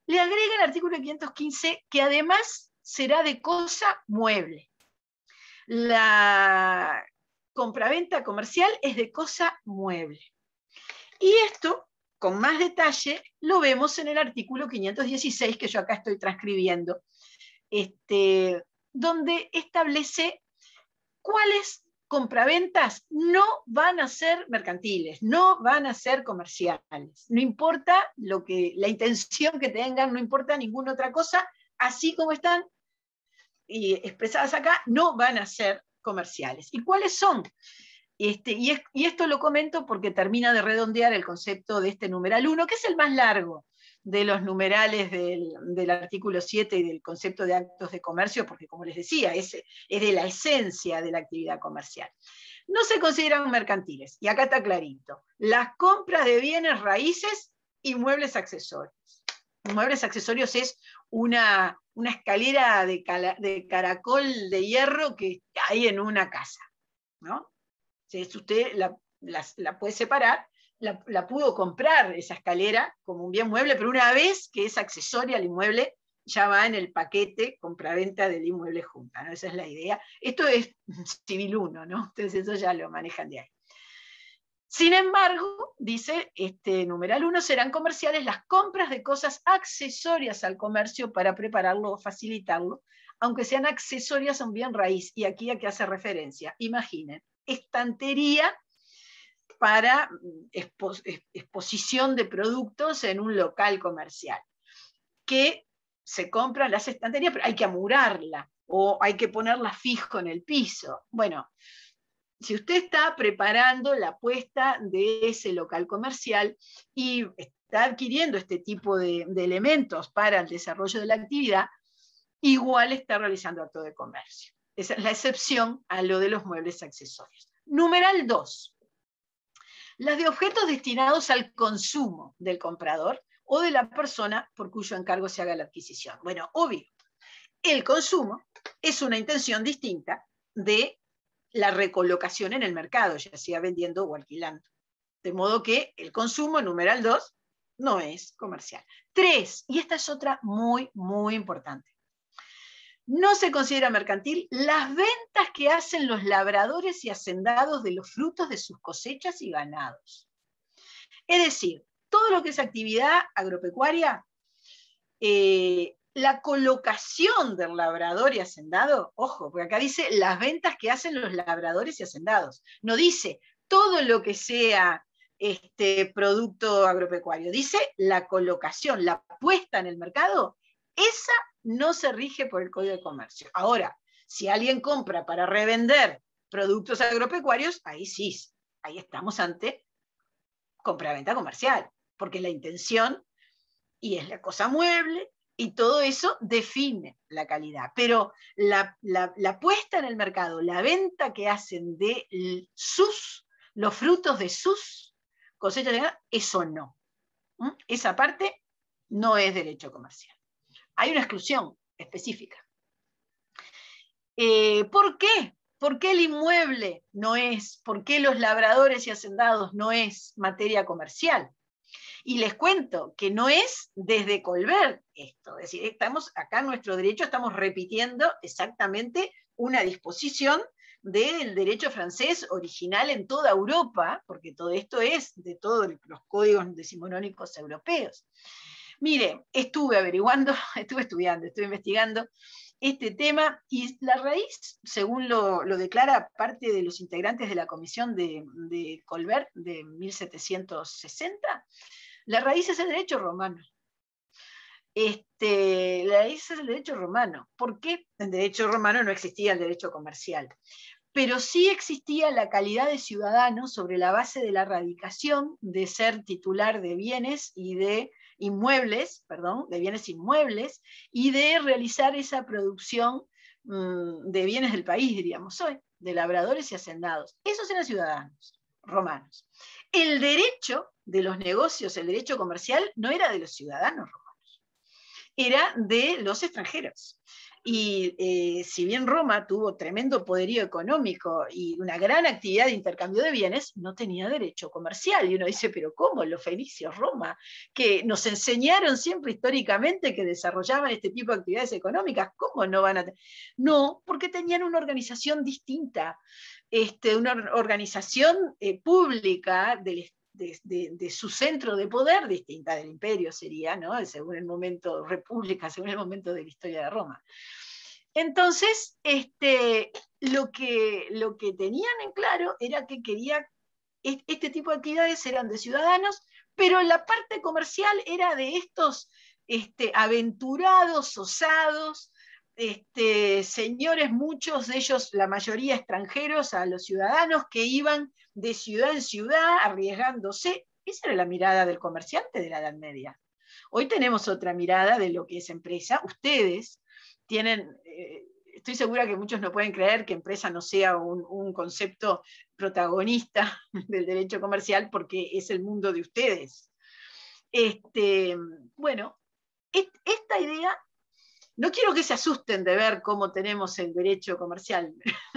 Le agrega el artículo 515 que además será de cosa mueble. La compraventa comercial es de cosa mueble. Y esto, con más detalle, lo vemos en el artículo 516, que yo acá estoy transcribiendo, donde establece cuáles compraventas no van a ser mercantiles, no van a ser comerciales. No importa la intención que tengan, no importa ninguna otra cosa, así como están expresadas acá, no van a ser comerciales. ¿Y cuáles son? Y esto lo comento porque termina de redondear el concepto de este numeral 1, que es el más largo de los numerales del artículo 7 y del concepto de actos de comercio, porque como les decía, es de la esencia de la actividad comercial. No se consideran mercantiles, y acá está clarito, las compras de bienes raíces y muebles accesorios. Muebles accesorios es una escalera de caracol de hierro que hay en una casa, ¿no? Si usted la puede separar, la pudo comprar esa escalera como un bien mueble, pero una vez que es accesoria al inmueble, ya va en el paquete compraventa del inmueble junta, ¿no? Esa es la idea. Esto es Civil 1, ¿no? Entonces eso ya lo manejan de ahí. Sin embargo, dice numeral 1, serán comerciales las compras de cosas accesorias al comercio para prepararlo o facilitarlo, aunque sean accesorias a un bien raíz. Y aquí a qué hace referencia. Imaginen, estantería para exposición de productos en un local comercial, que se compran las estanterías, pero hay que amurarla, o hay que ponerla fijo en el piso. Bueno, si usted está preparando la puesta de ese local comercial y está adquiriendo este tipo de elementos para el desarrollo de la actividad, igual está realizando acto de comercio. Esa es la excepción a lo de los muebles accesorios. Numeral 2. Las de objetos destinados al consumo del comprador o de la persona por cuyo encargo se haga la adquisición. Bueno, obvio, el consumo es una intención distinta de la recolocación en el mercado, ya sea vendiendo o alquilando. De modo que el consumo, numeral 2, no es comercial. 3, y esta es otra muy, muy importante. No se considera mercantil las ventas que hacen los labradores y hacendados de los frutos de sus cosechas y ganados. Es decir, todo lo que es actividad agropecuaria, la colocación del labrador y hacendado, ojo, porque acá dice las ventas que hacen los labradores y hacendados. No dice todo lo que sea producto agropecuario. Dice la colocación, la puesta en el mercado, esa no se rige por el Código de Comercio. Ahora, si alguien compra para revender productos agropecuarios, ahí sí, ahí estamos ante compraventa comercial, porque la intención, y es la cosa mueble, y todo eso define la calidad. Pero la puesta en el mercado, la venta que hacen de los frutos de sus cosechas, eso no. Esa parte no es derecho comercial. Hay una exclusión específica. ¿Por qué? ¿Por qué el inmueble no es? ¿Por qué los labradores y hacendados no es materia comercial? Y les cuento que no es desde Colbert esto, es decir, estamos acá en nuestro derecho, estamos repitiendo exactamente una disposición del derecho francés original en toda Europa, porque todo esto es de todos los códigos decimonónicos europeos. Mire, estuve averiguando, estuve estudiando, estuve investigando este tema, y la raíz, según lo declara parte de los integrantes de la comisión de Colbert de 1760, la raíz es el derecho romano. Ese es el derecho romano. ¿Por qué? En derecho romano no existía el derecho comercial, pero sí existía la calidad de ciudadano sobre la base de la radicación, de ser titular de bienes y de inmuebles, perdón, de bienes inmuebles, y de realizar esa producción de bienes del país, diríamos hoy, de labradores y hacendados. Esos eran ciudadanos romanos. El derecho de los negocios, el derecho comercial, no era de los ciudadanos romanos, era de los extranjeros. Y si bien Roma tuvo tremendo poderío económico y una gran actividad de intercambio de bienes, no tenía derecho comercial. Y uno dice, pero ¿cómo los fenicios, Roma, que nos enseñaron siempre históricamente que desarrollaban este tipo de actividades económicas, cómo no van a tener? No, porque tenían una organización distinta, una organización pública de su centro de poder, distinta del imperio sería, ¿no? Según el momento, república, según el momento de la historia de Roma. Entonces, lo que tenían en claro era que quería, este tipo de actividades eran de ciudadanos, pero la parte comercial era de estos aventurados, osados, señores, muchos de ellos, la mayoría extranjeros, a los ciudadanos que iban de ciudad en ciudad arriesgándose. Esa era la mirada del comerciante de la Edad Media. Hoy tenemos otra mirada de lo que es empresa. Ustedes tienen, estoy segura que muchos no pueden creer que empresa no sea un concepto protagonista del derecho comercial porque es el mundo de ustedes. Bueno, esta idea, no quiero que se asusten de ver cómo tenemos el derecho comercial.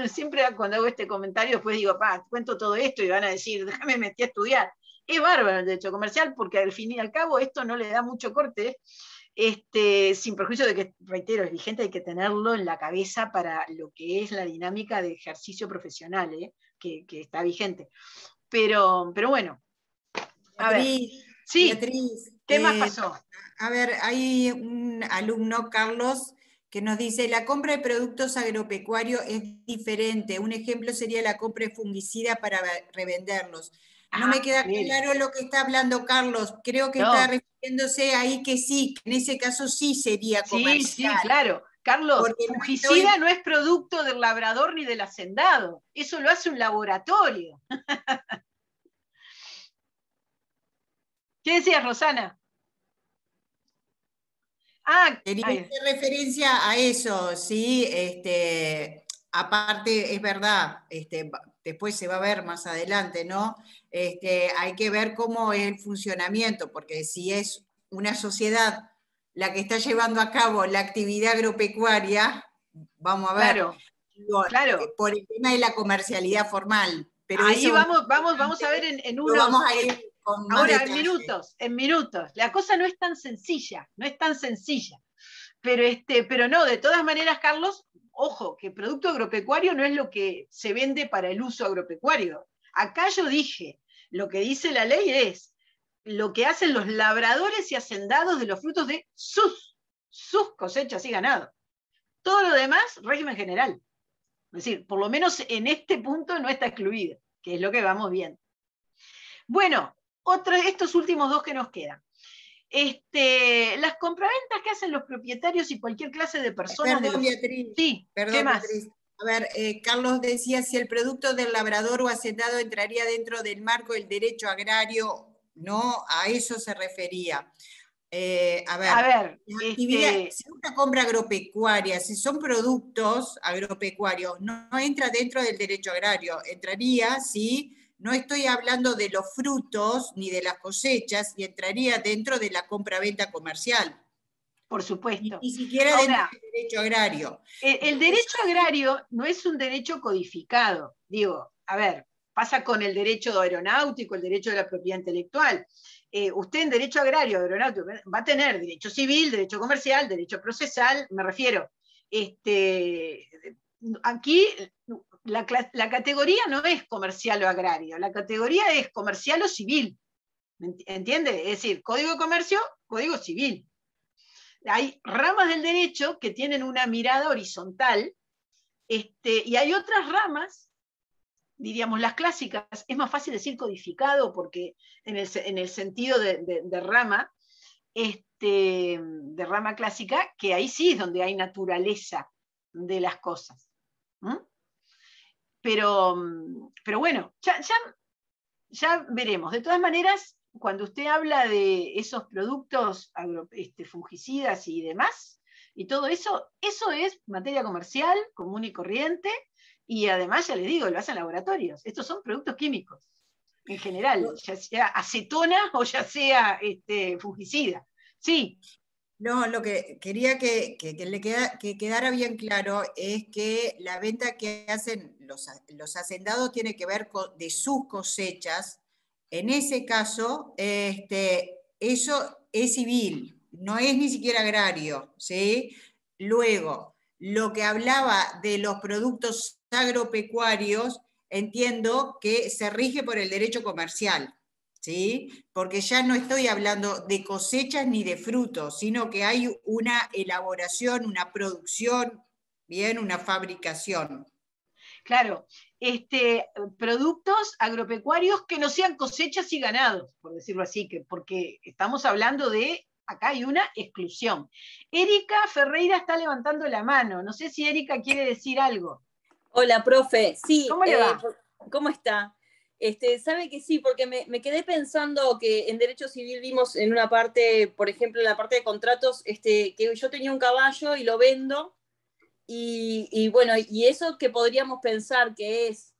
Siempre cuando hago este comentario después digo, cuento todo esto y van a decir, déjame meter a estudiar. Es bárbaro el derecho comercial porque al fin y al cabo esto no le da mucho corte, sin perjuicio de que, reitero, es vigente, hay que tenerlo en la cabeza para lo que es la dinámica de ejercicio profesional, que está vigente. Pero bueno, a ver. Sí, Beatriz, ¿qué más pasó? A ver, hay un alumno, Carlos, que nos dice, la compra de productos agropecuarios es diferente. Un ejemplo sería la compra de fungicida para revenderlos. No me queda claro lo que está hablando Carlos. Creo que está refiriéndose ahí que sí, que en ese caso sí sería comercial. Sí, claro. Carlos, fungicida no es producto del labrador ni del hacendado. Eso lo hace un laboratorio. ¿Qué decías, Rosana? Quería hacer referencia a eso, sí, aparte es verdad, después se va a ver más adelante, ¿no? Hay que ver cómo es el funcionamiento, porque si es una sociedad la que está llevando a cabo la actividad agropecuaria, vamos a ver, claro. Por el tema de la comercialidad formal. Pero ahí eso vamos a ver en unos... Vamos a ir con más ahora, detalle. en minutos. La cosa no es tan sencilla, Pero no, de todas maneras, Carlos, ojo, que producto agropecuario no es lo que se vende para el uso agropecuario. Acá yo dije, lo que dice la ley es lo que hacen los labradores y hacendados de los frutos de sus cosechas y ganado. Todo lo demás, régimen general. Es decir, por lo menos en este punto no está excluido, que es lo que vamos viendo. Bueno, estos últimos dos que nos quedan. Las compraventas que hacen los propietarios y cualquier clase de personas. Perdón, Beatriz. Sí, perdón, ¿qué más? Beatriz. A ver, Carlos decía si el producto del labrador o hacendado entraría dentro del marco del derecho agrario. No, a eso se refería. A ver, si una compra agropecuaria, si son productos agropecuarios, no entra dentro del derecho agrario. Entraría si no estoy hablando de los frutos ni de las cosechas, y entraría dentro de la compra-venta comercial. Por supuesto. Ni siquiera dentro del derecho agrario. El derecho agrario no es un derecho codificado. Digo, a ver, pasa con el derecho aeronáutico, el derecho de la propiedad intelectual. Usted en derecho agrario, aeronáutico, va a tener derecho civil, derecho comercial, derecho procesal, me refiero. Aquí la categoría no es comercial o agrario, la categoría es comercial o civil. ¿Entiende? Es decir, código de comercio, código civil. Hay ramas del derecho que tienen una mirada horizontal, y hay otras ramas, diríamos las clásicas, es más fácil decir codificado porque en el sentido de rama, de rama clásica, que ahí sí es donde hay naturaleza de las cosas. ¿Mm? Pero bueno, ya veremos. De todas maneras, cuando usted habla de esos productos fungicidas y demás, y todo eso, eso es materia comercial, común y corriente, y además, ya les digo, lo hacen laboratorios. Estos son productos químicos, en general, ya sea acetona o ya sea fungicida. Sí. No, lo que quería que quedara bien claro es que la venta que hacen los hacendados tiene que ver de sus cosechas. En ese caso, eso es civil, no es ni siquiera agrario, ¿sí? Luego, lo que hablaba de los productos agropecuarios, entiendo que se rige por el derecho comercial. ¿Sí? Porque ya no estoy hablando de cosechas ni de frutos, sino que hay una elaboración, una producción, bien, una fabricación. Claro, productos agropecuarios que no sean cosechas y ganados, por decirlo así, porque estamos hablando de, acá hay una exclusión. Erika Ferreira está levantando la mano, no sé si Erika quiere decir algo. Hola, profe. Sí, ¿Cómo le va? ¿cómo está? Sabe que sí, porque me quedé pensando que en Derecho Civil vimos en una parte, por ejemplo, en la parte de contratos, que yo tenía un caballo y lo vendo, y bueno, y eso que podríamos pensar que es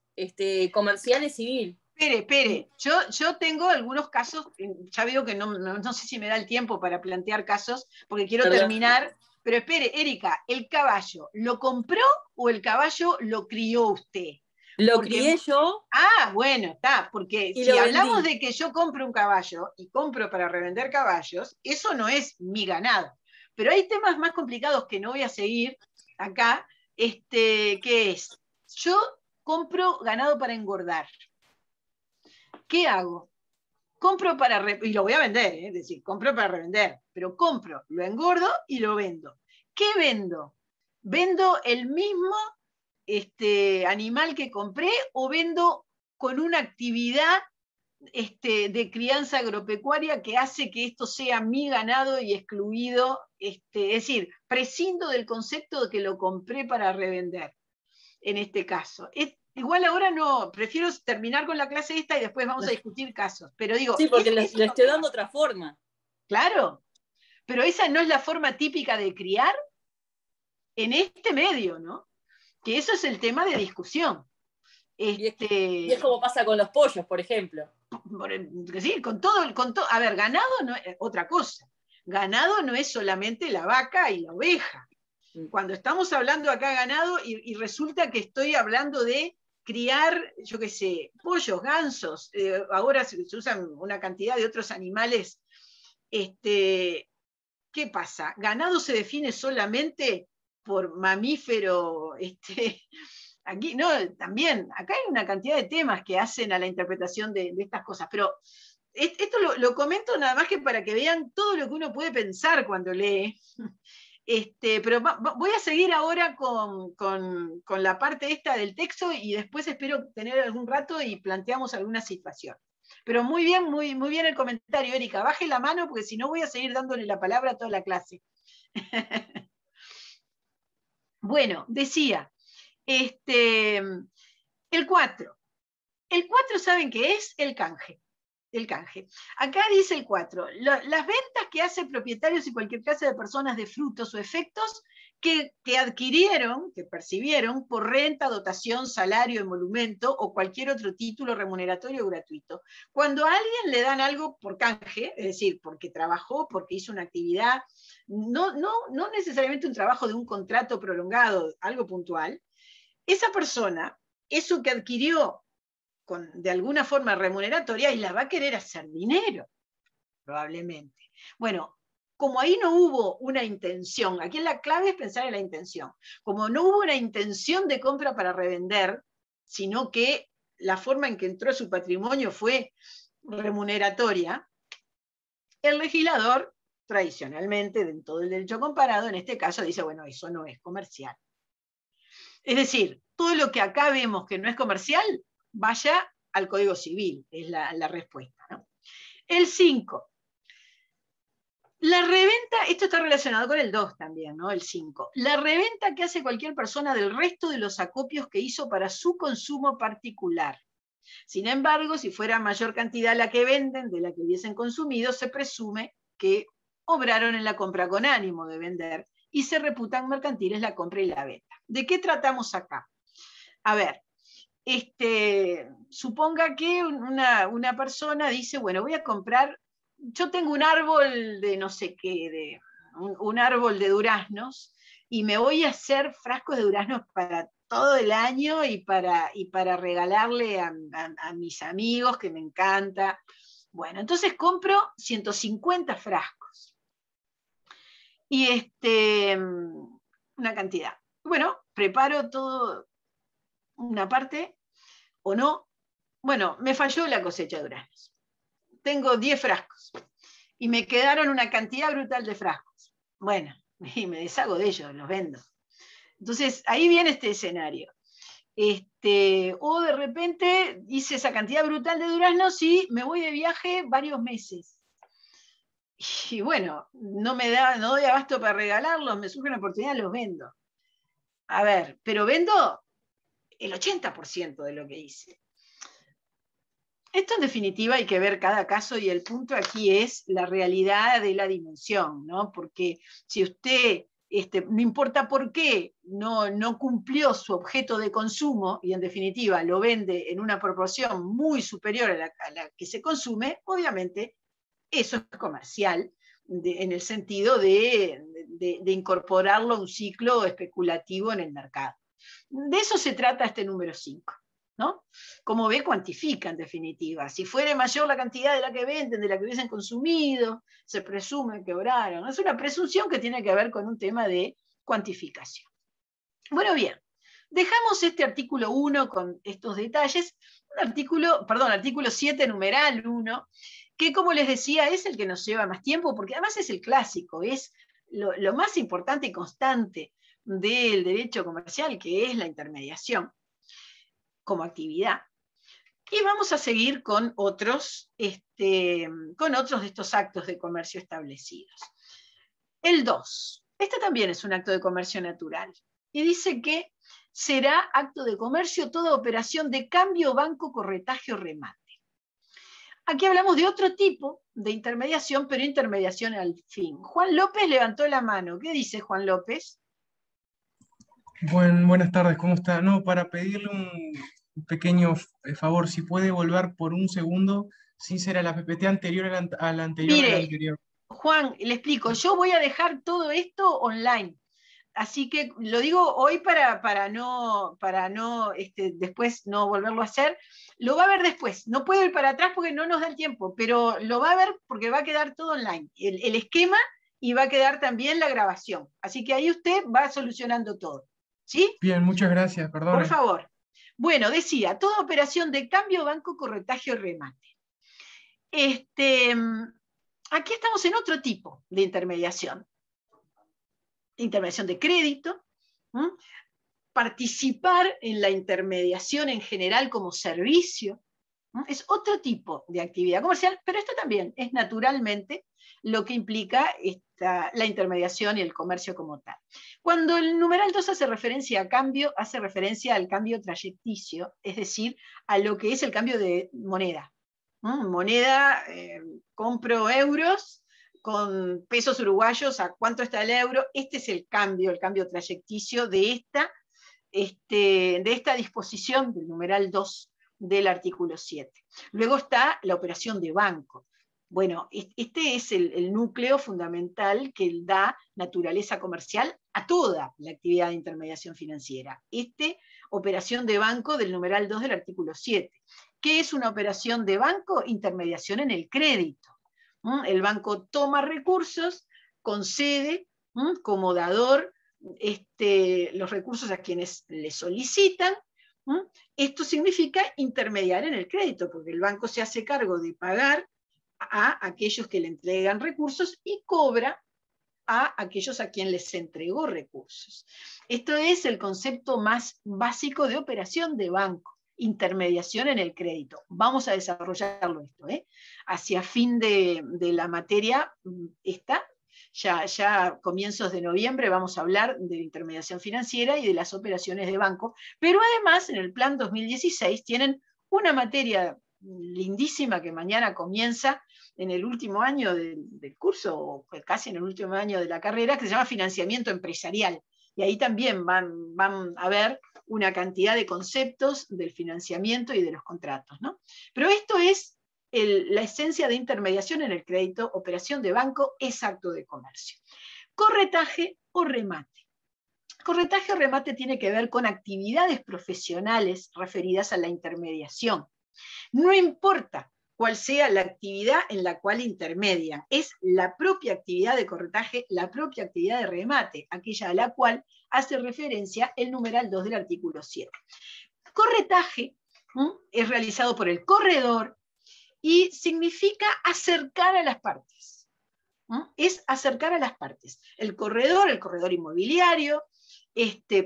comercial es civil. Espere, yo tengo algunos casos, ya veo que no sé si me da el tiempo para plantear casos, porque quiero terminar, pero espere, Erika, ¿el caballo lo compró o el caballo lo crió usted? Lo crié yo. Ah, bueno, está, porque si hablamos vendí. de que yo compro un caballo y compro para revender caballos, eso no es mi ganado. Pero hay temas más complicados que no voy a seguir acá, que es, yo compro ganado para engordar. ¿Qué hago? Compro y lo voy a vender, es decir, compro para revender, pero compro, lo engordo y lo vendo. ¿Qué vendo? ¿Vendo el mismo animal que compré o vendo con una actividad de crianza agropecuaria que hace que esto sea mi ganado y excluido? Es decir, prescindo del concepto de que lo compré para revender, en este caso. Igual ahora no, prefiero terminar con la clase esta y después vamos a discutir casos. Pero digo, sí, porque le estoy dando otra forma. Claro, pero esa no es la forma típica de criar en este medio, ¿no? Que eso es el tema de discusión. Y es como pasa con los pollos, por ejemplo. Sí, con todo, a ver, ganado no es otra cosa. Ganado no es solamente la vaca y la oveja. Cuando estamos hablando acá ganado y resulta que estoy hablando de criar, yo qué sé, pollos, gansos, ahora se usan una cantidad de otros animales. ¿Qué pasa? ¿Ganado se define solamente por mamífero? Aquí, no, también, acá hay una cantidad de temas que hacen a la interpretación de estas cosas, pero esto lo comento nada más que para que vean todo lo que uno puede pensar cuando lee. Pero voy a seguir ahora con la parte esta del texto y después espero tener algún rato y planteamos alguna situación. Pero muy bien el comentario, Erika. Baje la mano porque si no voy a seguir dándole la palabra a toda la clase. Bueno, decía, el 4. El 4, ¿saben qué es? El canje. El canje. Acá dice el 4, las ventas que hacen propietarios y cualquier clase de personas de frutos o efectos que adquirieron, que percibieron por renta, dotación, salario, emolumento o cualquier otro título remuneratorio o gratuito. Cuando a alguien le dan algo por canje, es decir, porque trabajó, porque hizo una actividad, no necesariamente un trabajo de un contrato prolongado, algo puntual, esa persona, eso que adquirió de alguna forma remuneratoria y la va a querer hacer dinero, probablemente. Bueno, como ahí no hubo una intención, aquí la clave es pensar en la intención, como no hubo una intención de compra para revender, sino que la forma en que entró su patrimonio fue remuneratoria, el legislador, tradicionalmente, en todo el derecho comparado, en este caso dice, bueno, eso no es comercial. Es decir, todo lo que acá vemos que no es comercial, vaya al Código Civil, es la respuesta, ¿no? El 5. La reventa, esto está relacionado con el 2 también, ¿no? El 5. La reventa que hace cualquier persona del resto de los acopios que hizo para su consumo particular. Sin embargo, si fuera mayor cantidad la que venden de la que hubiesen consumido, se presume que obraron en la compra con ánimo de vender y se reputan mercantiles la compra y la venta. ¿De qué tratamos acá? A ver, suponga que una persona dice, bueno, voy a comprar, yo tengo un árbol de no sé qué, un árbol de duraznos, y me voy a hacer frascos de duraznos para todo el año y para regalarle a mis amigos, que me encanta. Bueno, entonces compro 150 frascos. Y una cantidad. Bueno, preparo todo, una parte, o no. Bueno, me falló la cosecha de duraznos. Tengo 10 frascos y me quedaron una cantidad brutal de frascos. Bueno, y me deshago de ellos, los vendo. Entonces, ahí viene este escenario. O de repente hice esa cantidad brutal de duraznos y me voy de viaje varios meses. Y bueno, no doy abasto para regalarlos, me surge una oportunidad, los vendo. A ver, pero vendo el 80% de lo que hice. Esto en definitiva hay que ver cada caso, y el punto aquí es la realidad de la dimensión, ¿no? Porque si usted, no importa por qué, no cumplió su objeto de consumo y en definitiva lo vende en una proporción muy superior a la que se consume, obviamente eso es comercial, en el sentido de incorporarlo a un ciclo especulativo en el mercado. De eso se trata este número 5. ¿No? Como ve, cuantifica en definitiva. Si fuera mayor la cantidad de la que venden, de la que hubiesen consumido, se presume que obraron. Es una presunción que tiene que ver con un tema de cuantificación. Bueno, bien, dejamos este artículo 1 con estos detalles. Artículo 7, numeral 1, que como les decía es el que nos lleva más tiempo, porque además es el clásico, es lo más importante y constante del derecho comercial, que es la intermediación como actividad. Y vamos a seguir con otros de estos actos de comercio establecidos. El 2. Este también es un acto de comercio natural. Y dice que será acto de comercio toda operación de cambio, banco, corretaje o remate. Aquí hablamos de otro tipo de intermediación, pero intermediación al fin. Juan López levantó la mano. ¿Qué dice Juan López? Buenas tardes, ¿cómo está? No, para pedirle un pequeño favor, si puede volver por un segundo, sin ser a la PPT anterior a la anterior. Mire, Juan, le explico, yo voy a dejar todo esto online. Así que lo digo hoy para no después no volverlo a hacer. Lo va a ver después. No puedo ir para atrás porque no nos da el tiempo, pero lo va a ver porque va a quedar todo online. El esquema, y va a quedar también la grabación. Así que ahí usted va solucionando todo. ¿Sí? Bien, muchas gracias, perdón. Por favor. Bueno, decía, toda operación de cambio, banco, corretaje o remate. Aquí estamos en otro tipo de intermediación. Intermediación de crédito, ¿no? Participar en la intermediación en general como servicio, ¿no? Es otro tipo de actividad comercial, pero esto también es naturalmente lo que implica la intermediación y el comercio como tal. Cuando el numeral 2 hace referencia a cambio, hace referencia al cambio trayecticio, es decir, a lo que es el cambio de moneda. ¿No? Moneda, compro euros, con pesos uruguayos, ¿a cuánto está el euro? Este es el cambio trayecticio de esta disposición del numeral 2 del artículo 7. Luego está la operación de banco. Bueno, este es el núcleo fundamental que da naturaleza comercial a toda la actividad de intermediación financiera. Operación de banco del numeral 2 del artículo 7. ¿Qué es una operación de banco? Intermediación en el crédito. El banco toma recursos, concede como dador los recursos a quienes le solicitan. Esto significa intermediar en el crédito, porque el banco se hace cargo de pagar a aquellos que le entregan recursos y cobra a aquellos a quien les entregó recursos. Esto es el concepto más básico de operación de banco. intermediación en el crédito. Vamos a desarrollarlo esto, hacia fin de la materia esta. Ya a comienzos de noviembre vamos a hablar de la intermediación financiera y de las operaciones de banco, pero además en el plan 2016 tienen una materia lindísima que mañana comienza en el último año del curso, o casi en el último año de la carrera, que se llama financiamiento empresarial. Y ahí también van a ver una cantidad de conceptos del financiamiento y de los contratos, ¿no? Pero esto es la esencia de intermediación en el crédito, operación de banco, es acto de comercio. Corretaje o remate. Corretaje o remate tiene que ver con actividades profesionales referidas a la intermediación. No importa cuál sea la actividad en la cual intermedian, es la propia actividad de corretaje, la propia actividad de remate, aquella a la cual hace referencia el numeral 2 del artículo 7. Corretaje es realizado por el corredor, y significa acercar a las partes. Es acercar a las partes. El corredor inmobiliario,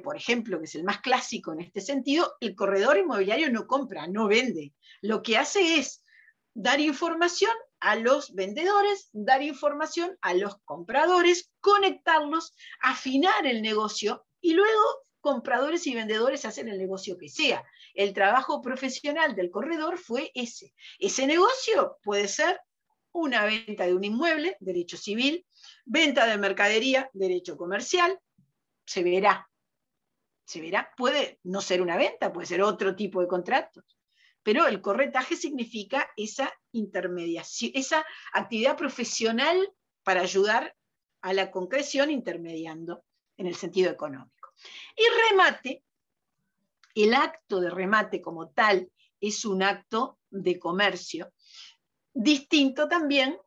por ejemplo, que es el más clásico en este sentido, el corredor inmobiliario no compra, no vende. Lo que hace es dar información a los vendedores, dar información a los compradores, conectarlos, afinar el negocio y luego compradores y vendedores hacen el negocio que sea. El trabajo profesional del corredor fue ese. Ese negocio puede ser una venta de un inmueble, derecho civil, venta de mercadería, derecho comercial, se verá. Puede no ser una venta, puede ser otro tipo de contratos. Pero el corretaje significa esa intermediación, esa actividad profesional para ayudar a la concreción intermediando en el sentido económico. Y remate, el acto de remate como tal es un acto de comercio. Distinto también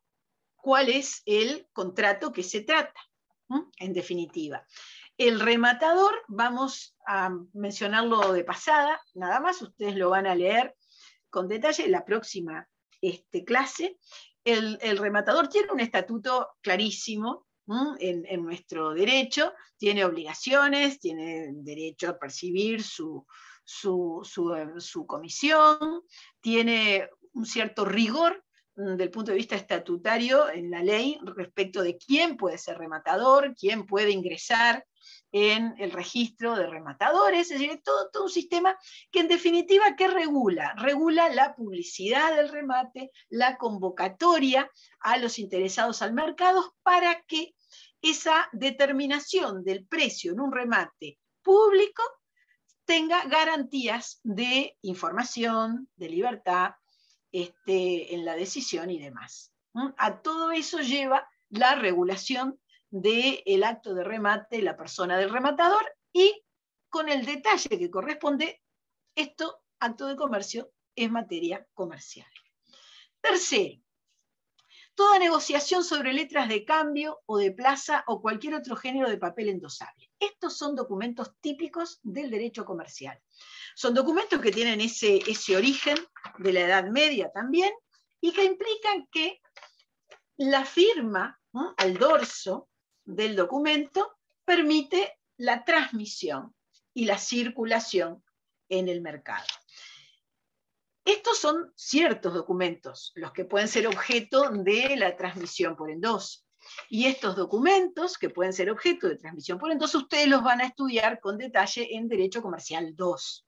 cuál es el contrato que se trata, en definitiva. El rematador, vamos a mencionarlo de pasada, nada más, ustedes lo van a leer con detalle en la próxima clase. El rematador tiene un estatuto clarísimo en nuestro derecho, tiene obligaciones, tiene derecho a percibir su comisión, tiene un cierto rigor del punto de vista estatutario en la ley respecto de quién puede ser rematador, quién puede ingresar en el registro de rematadores, es decir, todo un sistema que en definitiva, ¿qué regula? Regula la publicidad del remate, la convocatoria a los interesados al mercado para que esa determinación del precio en un remate público tenga garantías de información, de libertad, en la decisión y demás. A todo eso lleva la regulación del acto de remate, la persona del rematador, y con el detalle que corresponde, esto, acto de comercio, es materia comercial. Tercero, toda negociación sobre letras de cambio o de plaza o cualquier otro género de papel endosable. Estos son documentos típicos del derecho comercial. Son documentos que tienen ese origen de la Edad Media también y que implican que la firma, ¿no?, al dorso del documento permite la transmisión y la circulación en el mercado. Estos son ciertos documentos, los que pueden ser objeto de la transmisión por endoso. Y estos documentos, que pueden ser objeto de transmisión por endoso, ustedes los van a estudiar con detalle en Derecho Comercial 2.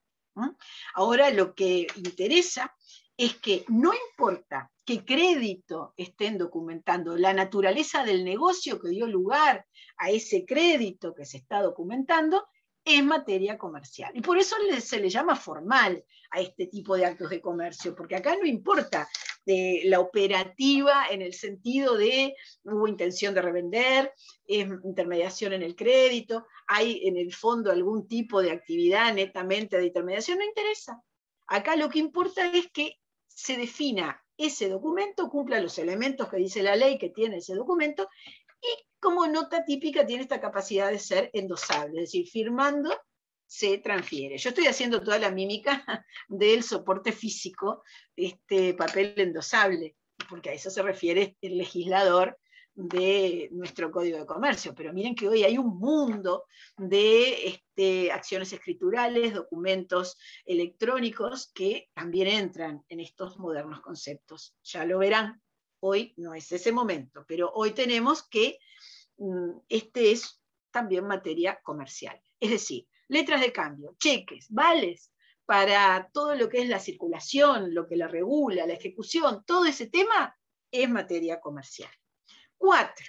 Ahora, lo que interesa es que no importa qué crédito estén documentando, la naturaleza del negocio que dio lugar a ese crédito que se está documentando, es materia comercial. Y por eso se le llama formal a este tipo de actos de comercio, porque acá no importa la operativa en el sentido de hubo intención de revender, intermediación en el crédito, hay en el fondo algún tipo de actividad netamente de intermediación, no interesa. Acá lo que importa es que se defina ese documento, cumpla los elementos que dice la ley que tiene ese documento, y como nota típica tiene esta capacidad de ser endosable, es decir, firmando se transfiere. Yo estoy haciendo toda la mímica del soporte físico, papel endosable, porque a eso se refiere el legislador de nuestro Código de Comercio, pero miren que hoy hay un mundo de acciones escriturales, documentos electrónicos que también entran en estos modernos conceptos. Ya lo verán, hoy no es ese momento, pero hoy tenemos que este es también materia comercial. Es decir, letras de cambio, cheques, vales, para todo lo que es la circulación, lo que la regula, la ejecución, todo ese tema es materia comercial. 4.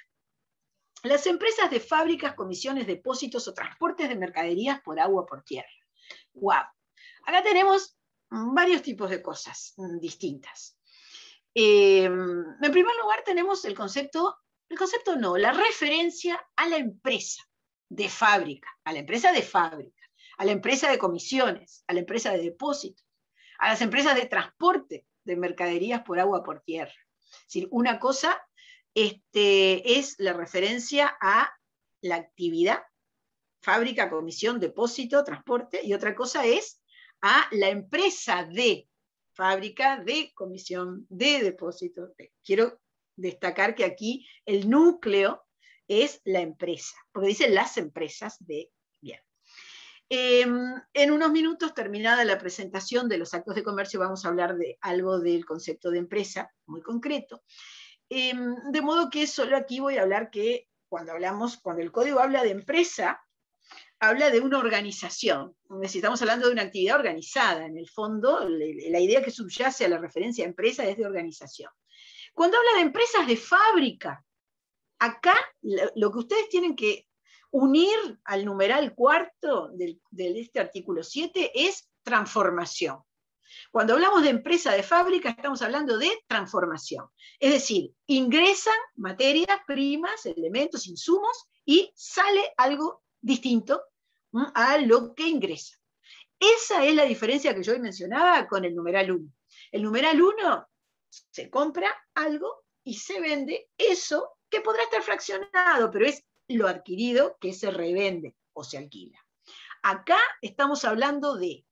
Las empresas de fábricas, comisiones, depósitos o transportes de mercaderías por agua o por tierra. ¡Wow! Acá tenemos varios tipos de cosas distintas. En primer lugar tenemos la referencia a la empresa de fábrica, a la empresa de comisiones, a la empresa de depósitos, a las empresas de transporte de mercaderías por agua o por tierra. Es decir, una cosa es la referencia a la actividad, fábrica, comisión, depósito, transporte, y otra cosa es a la empresa de fábrica, de comisión, de depósito. Quiero destacar que aquí el núcleo es la empresa, porque dicen las empresas de bien. En unos minutos, terminada la presentación de los actos de comercio, vamos a hablar de algo del concepto de empresa, muy concreto. De modo que solo aquí voy a hablar que cuando el código habla de empresa, habla de una organización. Estamos hablando de una actividad organizada. En el fondo, la idea que subyace a la referencia a empresa es de organización. Cuando habla de empresas de fábrica, acá lo que ustedes tienen que unir al numeral 4 de este artículo 7 es transformación. Cuando hablamos de empresa de fábrica, estamos hablando de transformación. Es decir, ingresan materias primas, elementos, insumos, y sale algo distinto a lo que ingresa. Esa es la diferencia que yo hoy mencionaba con el numeral 1. El numeral 1 se compra algo y se vende eso que podrá estar fraccionado, pero es lo adquirido que se revende o se alquila. Acá estamos hablando de,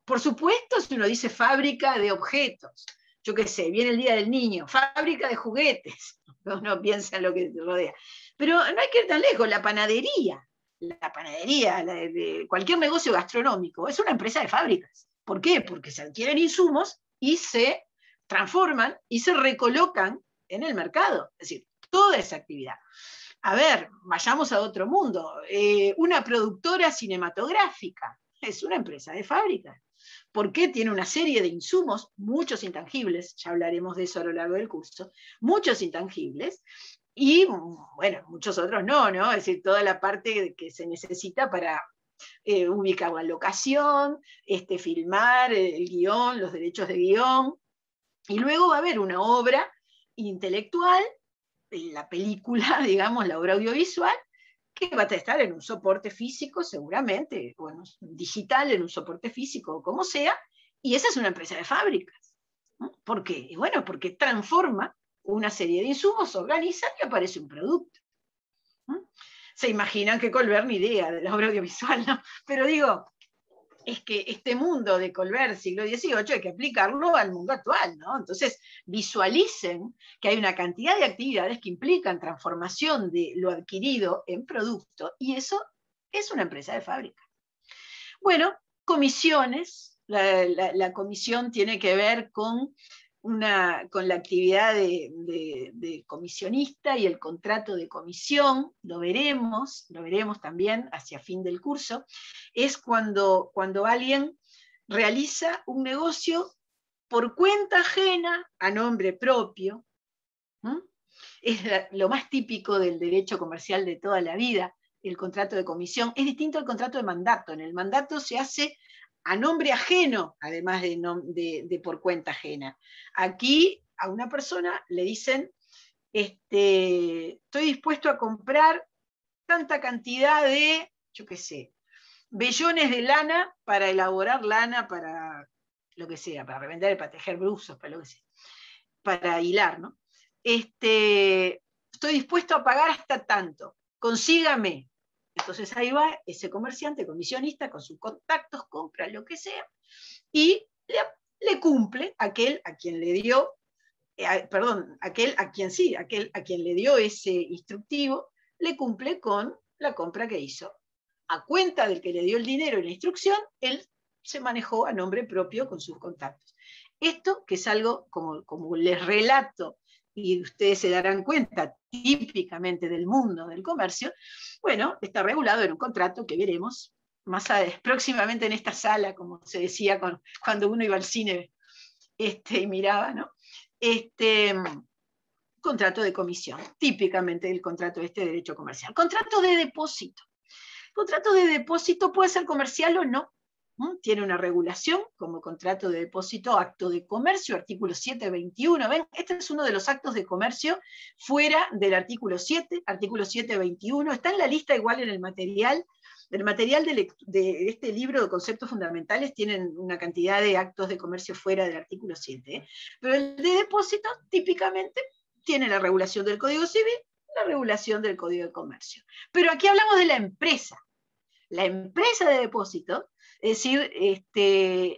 por supuesto, si uno dice fábrica de objetos, yo qué sé, viene el Día del Niño, fábrica de juguetes, uno piensa en lo que te rodea. Pero no hay que ir tan lejos, la panadería de cualquier negocio gastronómico, es una empresa de fábricas. ¿Por qué? Porque se adquieren insumos y se transforman y se recolocan en el mercado. Es decir, toda esa actividad. A ver, vayamos a otro mundo. Una productora cinematográfica es una empresa de fábricas. ¿Por qué? Tiene una serie de insumos, muchos intangibles, ya hablaremos de eso a lo largo del curso, muchos intangibles, y bueno, muchos otros no, es decir, toda la parte que se necesita para ubicar la locación, filmar el guión, los derechos de guión, y luego va a haber una obra intelectual, la película, digamos, la obra audiovisual, que va a estar en un soporte físico seguramente, bueno, digital en un soporte físico o como sea, y esa es una empresa de fábricas. ¿Por qué? Y bueno, porque transforma una serie de insumos, organiza y aparece un producto. Se imaginan que Colbert ni idea de la obra audiovisual, ¿no? Pero digo, es que este mundo de Colbert, siglo XVIII, hay que aplicarlo al mundo actual, ¿no? Entonces, visualicen que hay una cantidad de actividades que implican transformación de lo adquirido en producto, y eso es una empresa de fábrica. Bueno, comisiones. La comisión tiene que ver con la actividad de comisionista y el contrato de comisión, lo veremos también hacia fin del curso, es cuando alguien realiza un negocio por cuenta ajena a nombre propio. Es lo más típico del derecho comercial de toda la vida, el contrato de comisión. Es distinto al contrato de mandato. En el mandato se hace a nombre ajeno, además de por cuenta ajena. Aquí a una persona le dicen, estoy dispuesto a comprar tanta cantidad de, yo qué sé, vellones de lana para elaborar lana para lo que sea, para revender, para tejer blusas, para lo que sea, para hilar, ¿no? Estoy dispuesto a pagar hasta tanto, consígame. Entonces ahí va ese comerciante, comisionista, con sus contactos, compra lo que sea, y le cumple aquel a quien le dio perdón, aquel a quien le dio ese instructivo, le cumple con la compra que hizo. A cuenta del que le dio el dinero y la instrucción, él se manejó a nombre propio con sus contactos. Esto, que es algo, como les relato, y ustedes se darán cuenta, típicamente del mundo del comercio, bueno, está regulado en un contrato que veremos más próximamente en esta sala, como se decía cuando uno iba al cine y miraba, ¿no? Contrato de comisión, típicamente el contrato de derecho comercial. Contrato de depósito. Contrato de depósito puede ser comercial o no. Tiene una regulación como contrato de depósito, acto de comercio, artículo 721. ¿Ven? Este es uno de los actos de comercio fuera del artículo 7, artículo 721. Está en la lista igual en el material. El material de este libro de conceptos fundamentales tienen una cantidad de actos de comercio fuera del artículo 7. Pero el de depósito típicamente tiene la regulación del Código Civil, la regulación del Código de Comercio. Pero aquí hablamos de la empresa. La empresa de depósito, es decir,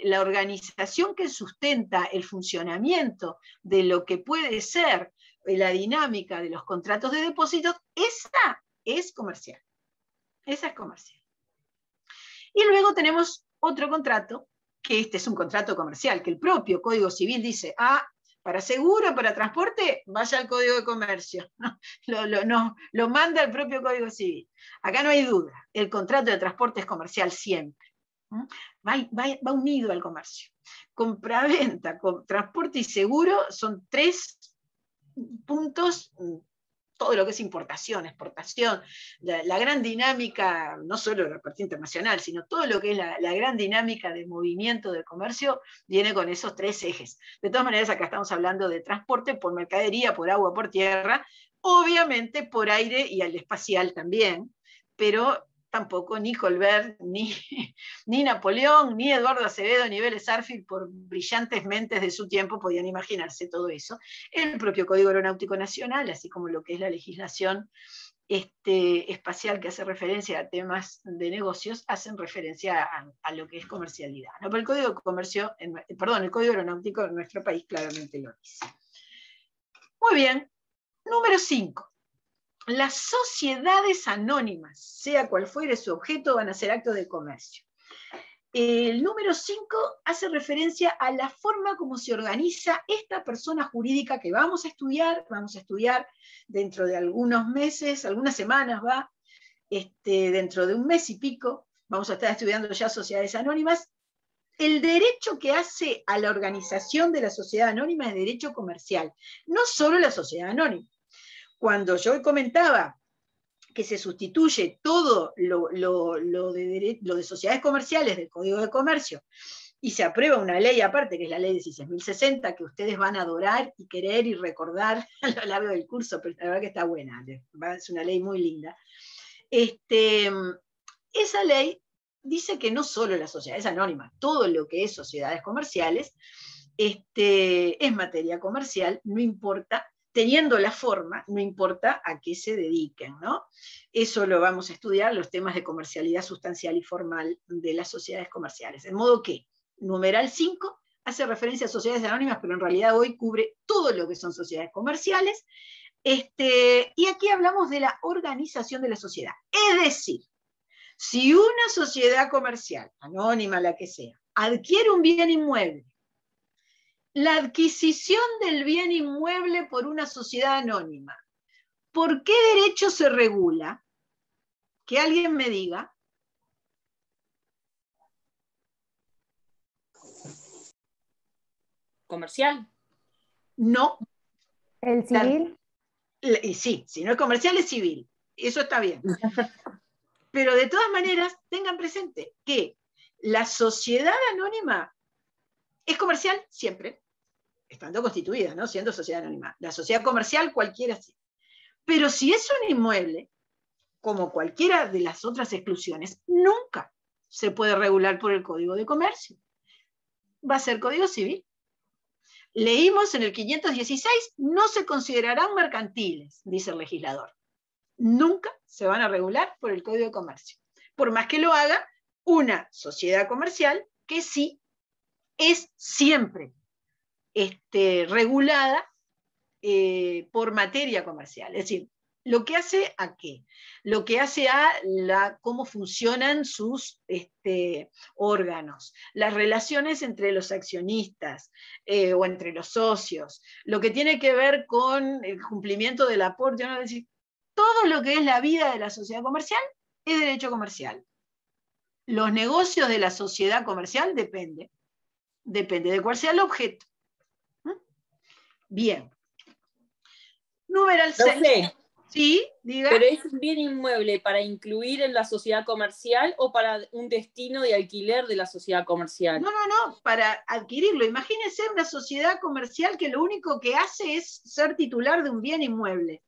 la organización que sustenta el funcionamiento de lo que puede ser la dinámica de los contratos de depósito, esa es comercial. Esa es comercial. Y luego tenemos otro contrato, que este es un contrato comercial, que el propio Código Civil dice, para seguro, para transporte, vaya al Código de Comercio. Lo manda el propio Código Civil. Acá no hay duda, el contrato de transporte es comercial siempre. Va unido al comercio. Compraventa, transporte y seguro son 3 puntos. Todo lo que es importación, exportación, la gran dinámica, no solo de la parte internacional, sino todo lo que es la gran dinámica de movimiento de comercio, viene con esos 3 ejes. De todas maneras, acá estamos hablando de transporte por mercadería, por agua, por tierra, obviamente por aire y al espacial también, pero tampoco ni Colbert, ni Napoleón, ni Eduardo Acevedo, ni Vélez Sarsfield, por brillantes mentes de su tiempo, podían imaginarse todo eso. El propio Código Aeronáutico Nacional, así como lo que es la legislación espacial que hace referencia a temas de negocios, hacen referencia a lo que es comercialidad, ¿no? Pero el Código de Comercio, el Código Aeronáutico en nuestro país claramente lo dice. Muy bien, número 5. Las sociedades anónimas, sea cual fuere su objeto, van a ser actos de comercio. El número 5 hace referencia a la forma como se organiza esta persona jurídica que vamos a estudiar dentro de algunos meses, algunas semanas dentro de un mes y pico, vamos a estar estudiando ya sociedades anónimas. El derecho que hace a la organización de la sociedad anónima es derecho comercial, no solo la sociedad anónima. Cuando yo comentaba que se sustituye todo lo de sociedades comerciales del Código de Comercio y se aprueba una ley aparte, que es la ley 16.060, que ustedes van a adorar y querer y recordar a lo largo del curso, pero la verdad que está buena, es una ley muy linda. Esa ley dice que no solo las sociedades anónimas, todo lo que es sociedades comerciales es materia comercial, no importa, teniendo la forma, no importa a qué se dediquen, ¿no? Eso lo vamos a estudiar, los temas de comercialidad sustancial y formal de las sociedades comerciales. De modo que, numeral 5 hace referencia a sociedades anónimas, pero en realidad hoy cubre todo lo que son sociedades comerciales. Y aquí hablamos de la organización de la sociedad. Es decir, si una sociedad comercial, anónima la que sea, adquiere un bien inmueble, la adquisición del bien inmueble por una sociedad anónima, ¿por qué derecho se regula? Que alguien me diga. ¿Comercial? No. ¿El civil? Sí, si no es comercial es civil. Eso está bien. Pero de todas maneras, tengan presente que la sociedad anónima es comercial siempre, estando constituida, ¿no? Siendo sociedad anónima. La sociedad comercial cualquiera sí. Pero si es un inmueble, como cualquiera de las otras exclusiones, nunca se puede regular por el Código de Comercio. Va a ser Código Civil. Leímos en el 516, no se considerarán mercantiles, dice el legislador. Nunca se van a regular por el Código de Comercio. Por más que lo haga una sociedad comercial que sí es siempre regulada por materia comercial. Es decir, lo que hace a qué, lo que hace a cómo funcionan sus órganos, las relaciones entre los accionistas o entre los socios, lo que tiene que ver con el cumplimiento del aporte, ¿no? Es decir, todo lo que es la vida de la sociedad comercial es derecho comercial. Los negocios de la sociedad comercial depende de cuál sea el objeto. Bien. Numeral 6. sé. Sí, diga. ¿Pero es un bien inmueble para incluir en la sociedad comercial o para un destino de alquiler de la sociedad comercial? No, para adquirirlo. Imagínense una sociedad comercial que lo único que hace es ser titular de un bien inmueble.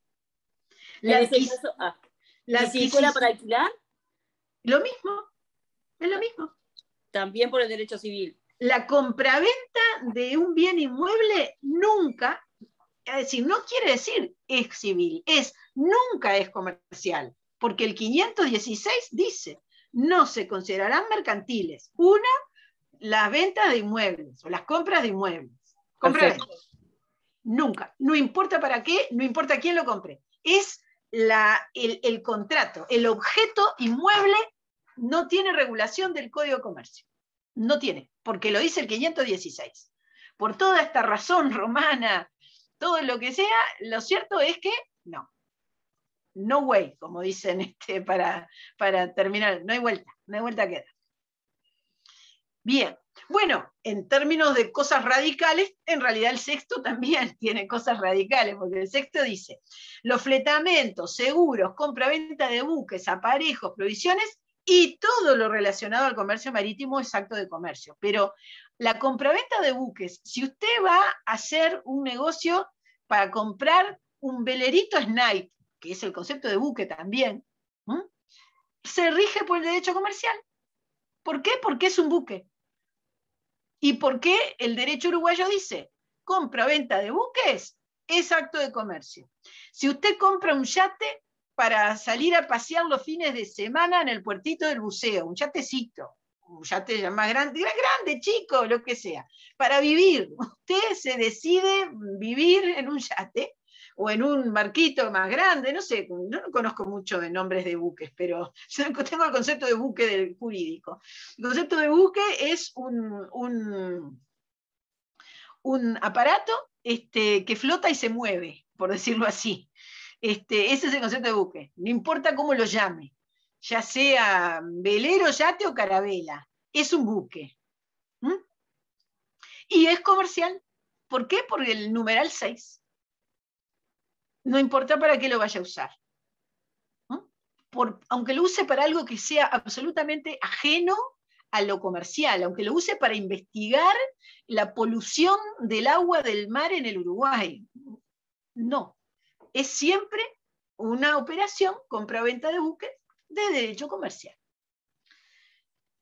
¿Y si fuera para alquilar? Lo mismo, es lo mismo. También por el derecho civil. La compraventa de un bien inmueble nunca, es decir, no quiere decir es civil, nunca es comercial, porque el 516 dice, no se considerarán mercantiles. Una, las ventas de inmuebles, o las compras de inmuebles. Nunca, no importa para qué, no importa quién lo compre. Es el contrato, el objeto inmueble no tiene regulación del Código de Comercio. No tiene, porque lo dice el 516. Por toda esta razón romana, todo lo que sea, lo cierto es que no. No way, como dicen para terminar, no hay vuelta que dar. Bien, bueno, en términos de cosas radicales, en realidad el sexto también tiene cosas radicales, porque el sexto dice, los fletamentos, seguros, compra-venta de buques, aparejos, provisiones, y todo lo relacionado al comercio marítimo es acto de comercio. Pero la compraventa de buques, si usted va a hacer un negocio para comprar un velerito Snipe, que es el concepto de buque también, se rige por el derecho comercial. ¿Por qué? Porque es un buque. ¿Y por qué el derecho uruguayo dice, compra-venta de buques es acto de comercio? Si usted compra un yate para salir a pasear los fines de semana en el puertito del buceo, un yatecito, un yate más grande, chico, lo que sea, para vivir, usted se decide vivir en un yate o en un barquito más grande, no sé, no conozco mucho de nombres de buques, pero yo tengo el concepto de buque del jurídico. El concepto de buque es un aparato que flota y se mueve, por decirlo así. Ese es el concepto de buque, no importa cómo lo llame, ya sea velero, yate o carabela, es un buque. Y es comercial. ¿Por qué? Por el numeral 6. No importa para qué lo vaya a usar. Aunque lo use para algo que sea absolutamente ajeno a lo comercial, aunque lo use para investigar la polución del agua del mar en el Uruguay. No. Es siempre una operación, compra-venta de buques, de derecho comercial.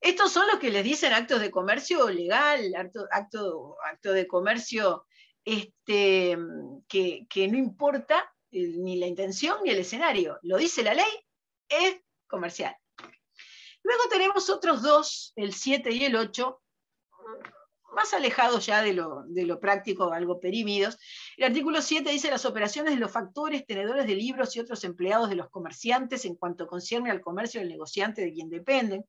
Estos son los que les dicen actos de comercio legal, acto de comercio que no importa ni la intención ni el escenario. Lo dice la ley, es comercial. Luego tenemos otros dos, el 7 y el 8, más alejados ya de lo práctico, algo perimidos. El artículo 7 dice las operaciones de los factores, tenedores de libros y otros empleados de los comerciantes en cuanto concierne al comercio del negociante de quien dependen.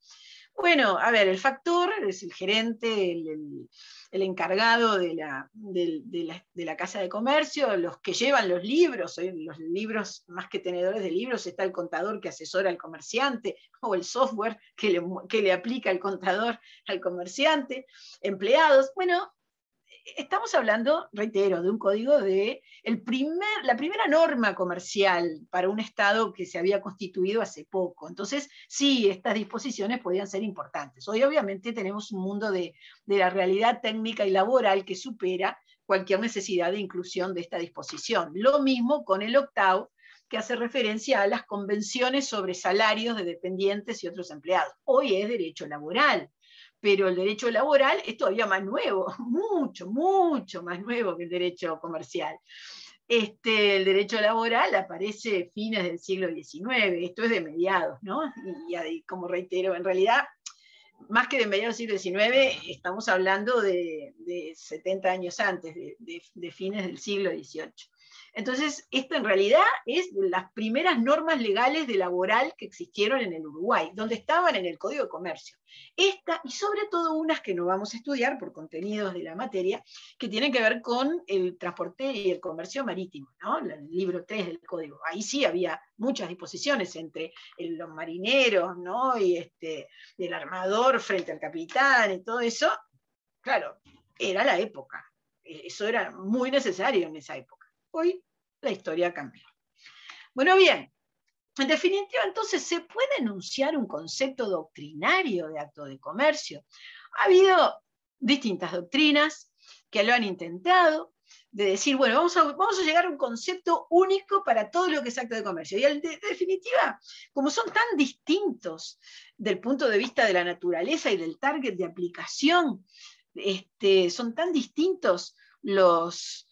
Bueno, a ver, el factor es el gerente, el encargado de la casa de comercio, los que llevan los libros más que tenedores de libros, está el contador que asesora al comerciante, o el software que le aplica el contador al comerciante, empleados. Bueno, estamos hablando, reitero, de un código de la primera norma comercial para un Estado que se había constituido hace poco. Entonces, sí, estas disposiciones podían ser importantes. Hoy, obviamente, tenemos un mundo de la realidad técnica y laboral que supera cualquier necesidad de inclusión de esta disposición. Lo mismo con el 8º, que hace referencia a las convenciones sobre salarios de dependientes y otros empleados. Hoy es derecho laboral. Pero el derecho laboral es todavía más nuevo, mucho, mucho más nuevo que el derecho comercial. El derecho laboral aparece a fines del siglo XIX, esto es de mediados, ¿no? Y como reitero, en realidad, más que de mediados del siglo XIX, estamos hablando de 70 años antes, de fines del siglo XVIII. Entonces, esto en realidad es las primeras normas legales de laboral que existieron en el Uruguay, donde estaban en el Código de Comercio. Esta, y sobre todo unas que no vamos a estudiar por contenidos de la materia, que tienen que ver con el transporte y el comercio marítimo, ¿no? El libro 3 del Código. Ahí sí había muchas disposiciones entre los marineros, ¿no? Y el armador frente al capitán y todo eso. Claro, era la época. Eso era muy necesario en esa época. Hoy la historia cambió. Bueno, bien, en definitiva, entonces, ¿se puede enunciar un concepto doctrinario de acto de comercio? Ha habido distintas doctrinas que lo han intentado, de decir, bueno, vamos a llegar a un concepto único para todo lo que es acto de comercio. Y en definitiva, como son tan distintos del punto de vista de la naturaleza y del target de aplicación, son tan distintos las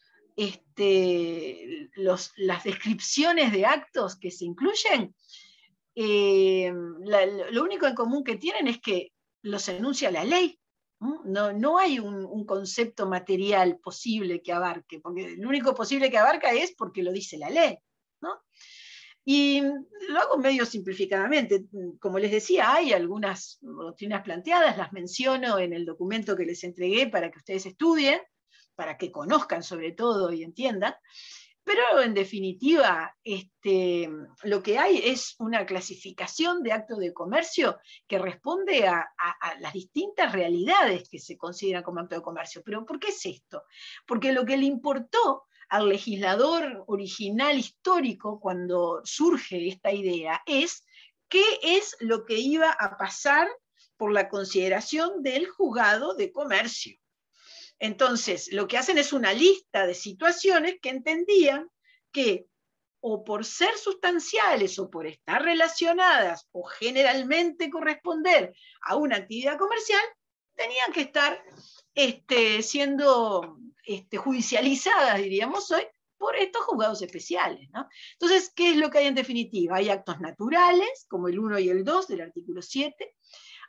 descripciones de actos que se incluyen, lo único en común que tienen es que los enuncia la ley. No hay un concepto material posible que abarque, porque lo único posible que abarca es porque lo dice la ley, ¿no? Y lo hago medio simplificadamente. Como les decía, hay algunas doctrinas planteadas, las menciono en el documento que les entregué para que ustedes estudien, para que conozcan sobre todo y entiendan, pero en definitiva lo que hay es una clasificación de acto de comercio que responde a las distintas realidades que se consideran como acto de comercio. ¿Pero por qué es esto? Porque lo que le importó al legislador original histórico cuando surge esta idea es qué es lo que iba a pasar por la consideración del juzgado de comercio. Entonces, lo que hacen es una lista de situaciones que entendían que, o por ser sustanciales, o por estar relacionadas, o generalmente corresponder a una actividad comercial, tenían que estar siendo judicializadas, diríamos hoy, por estos juzgados especiales, ¿no? Entonces, ¿qué es lo que hay en definitiva? Hay actos naturales, como el 1 y el 2 del artículo 7,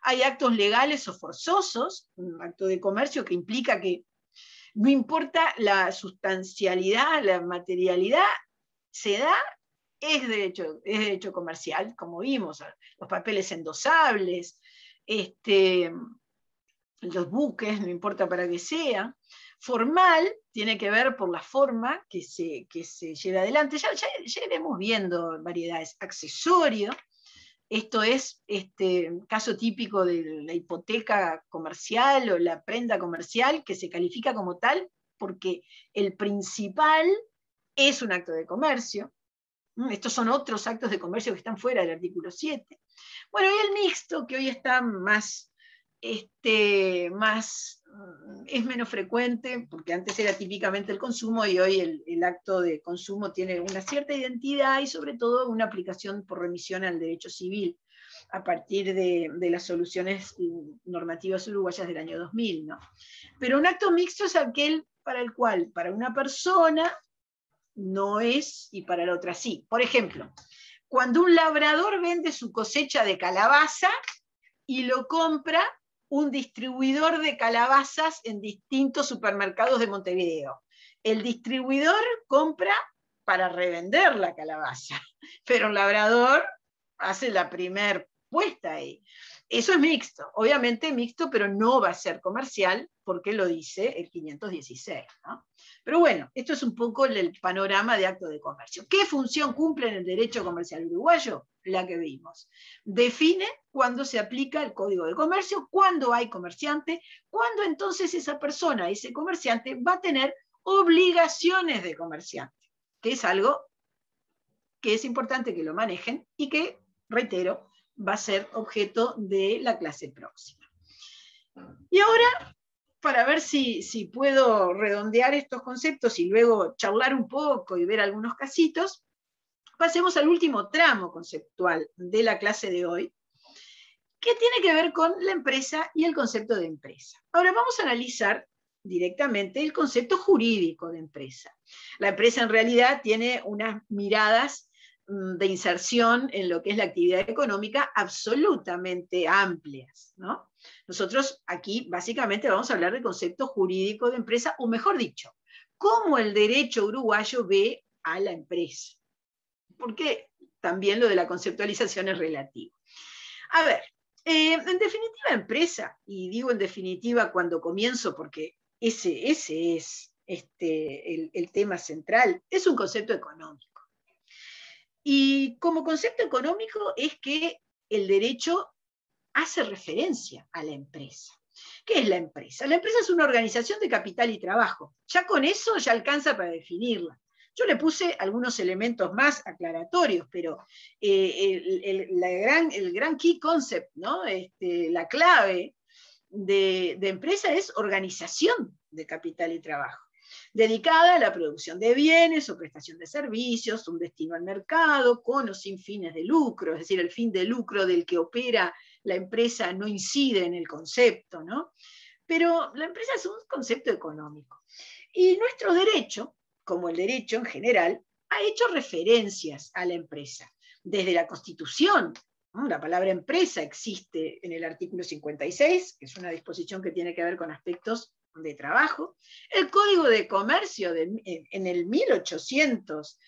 hay actos legales o forzosos, un acto de comercio que implica que no importa la sustancialidad, la materialidad, se da, es derecho comercial, como vimos, los papeles endosables, los buques, no importa para qué sea. Formal tiene que ver por la forma que se lleva adelante. Ya iremos viendo variedades. Accesorio, esto es caso típico de la hipoteca comercial o la prenda comercial, que se califica como tal porque el principal es un acto de comercio. Estos son otros actos de comercio que están fuera del artículo 7. Bueno, y el mixto, que hoy está es menos frecuente, porque antes era típicamente el consumo, y hoy el acto de consumo tiene una cierta identidad y sobre todo una aplicación por remisión al derecho civil, a partir de las soluciones normativas uruguayas del año 2000, ¿no? Pero un acto mixto es aquel para el cual, para una persona, no es, y para la otra sí. Por ejemplo, cuando un labrador vende su cosecha de calabaza y lo compra un distribuidor de calabazas en distintos supermercados de Montevideo. El distribuidor compra para revender la calabaza, pero el labrador hace la primer puesta ahí. Eso es mixto, obviamente mixto, pero no va a ser comercial porque lo dice el 516, ¿no? Pero bueno, esto es un poco el panorama de acto de comercio. ¿Qué función cumple en el derecho comercial uruguayo? La que vimos. Define cuándo se aplica el Código de Comercio, cuándo hay comerciante, cuándo entonces esa persona, ese comerciante, va a tener obligaciones de comerciante, que es algo que es importante que lo manejen y que, reitero, va a ser objeto de la clase próxima. Y ahora, para ver si puedo redondear estos conceptos y luego charlar un poco y ver algunos casitos, pasemos al último tramo conceptual de la clase de hoy, que tiene que ver con la empresa y el concepto de empresa. Ahora vamos a analizar directamente el concepto jurídico de empresa. La empresa en realidad tiene unas miradas de inserción en lo que es la actividad económica absolutamente amplias, ¿no? Nosotros aquí básicamente vamos a hablar del concepto jurídico de empresa, o mejor dicho, cómo el derecho uruguayo ve a la empresa, porque también lo de la conceptualización es relativo. A ver, en definitiva empresa, y digo en definitiva cuando comienzo porque ese es el tema central, es un concepto económico. Y como concepto económico es que el derecho hace referencia a la empresa. ¿Qué es la empresa? La empresa es una organización de capital y trabajo. Ya con eso ya alcanza para definirla. Yo le puse algunos elementos más aclaratorios, pero el gran key concept, ¿no? La clave de empresa es organización de capital y trabajo, dedicada a la producción de bienes o prestación de servicios, un destino al mercado, con o sin fines de lucro, es decir, el fin de lucro del que opera la empresa no incide en el concepto, ¿no? Pero la empresa es un concepto económico. Y nuestro derecho, como el derecho en general, ha hecho referencias a la empresa. Desde la Constitución, ¿no? La palabra empresa existe en el artículo 56, que es una disposición que tiene que ver con aspectos de trabajo. El Código de Comercio en el 1800,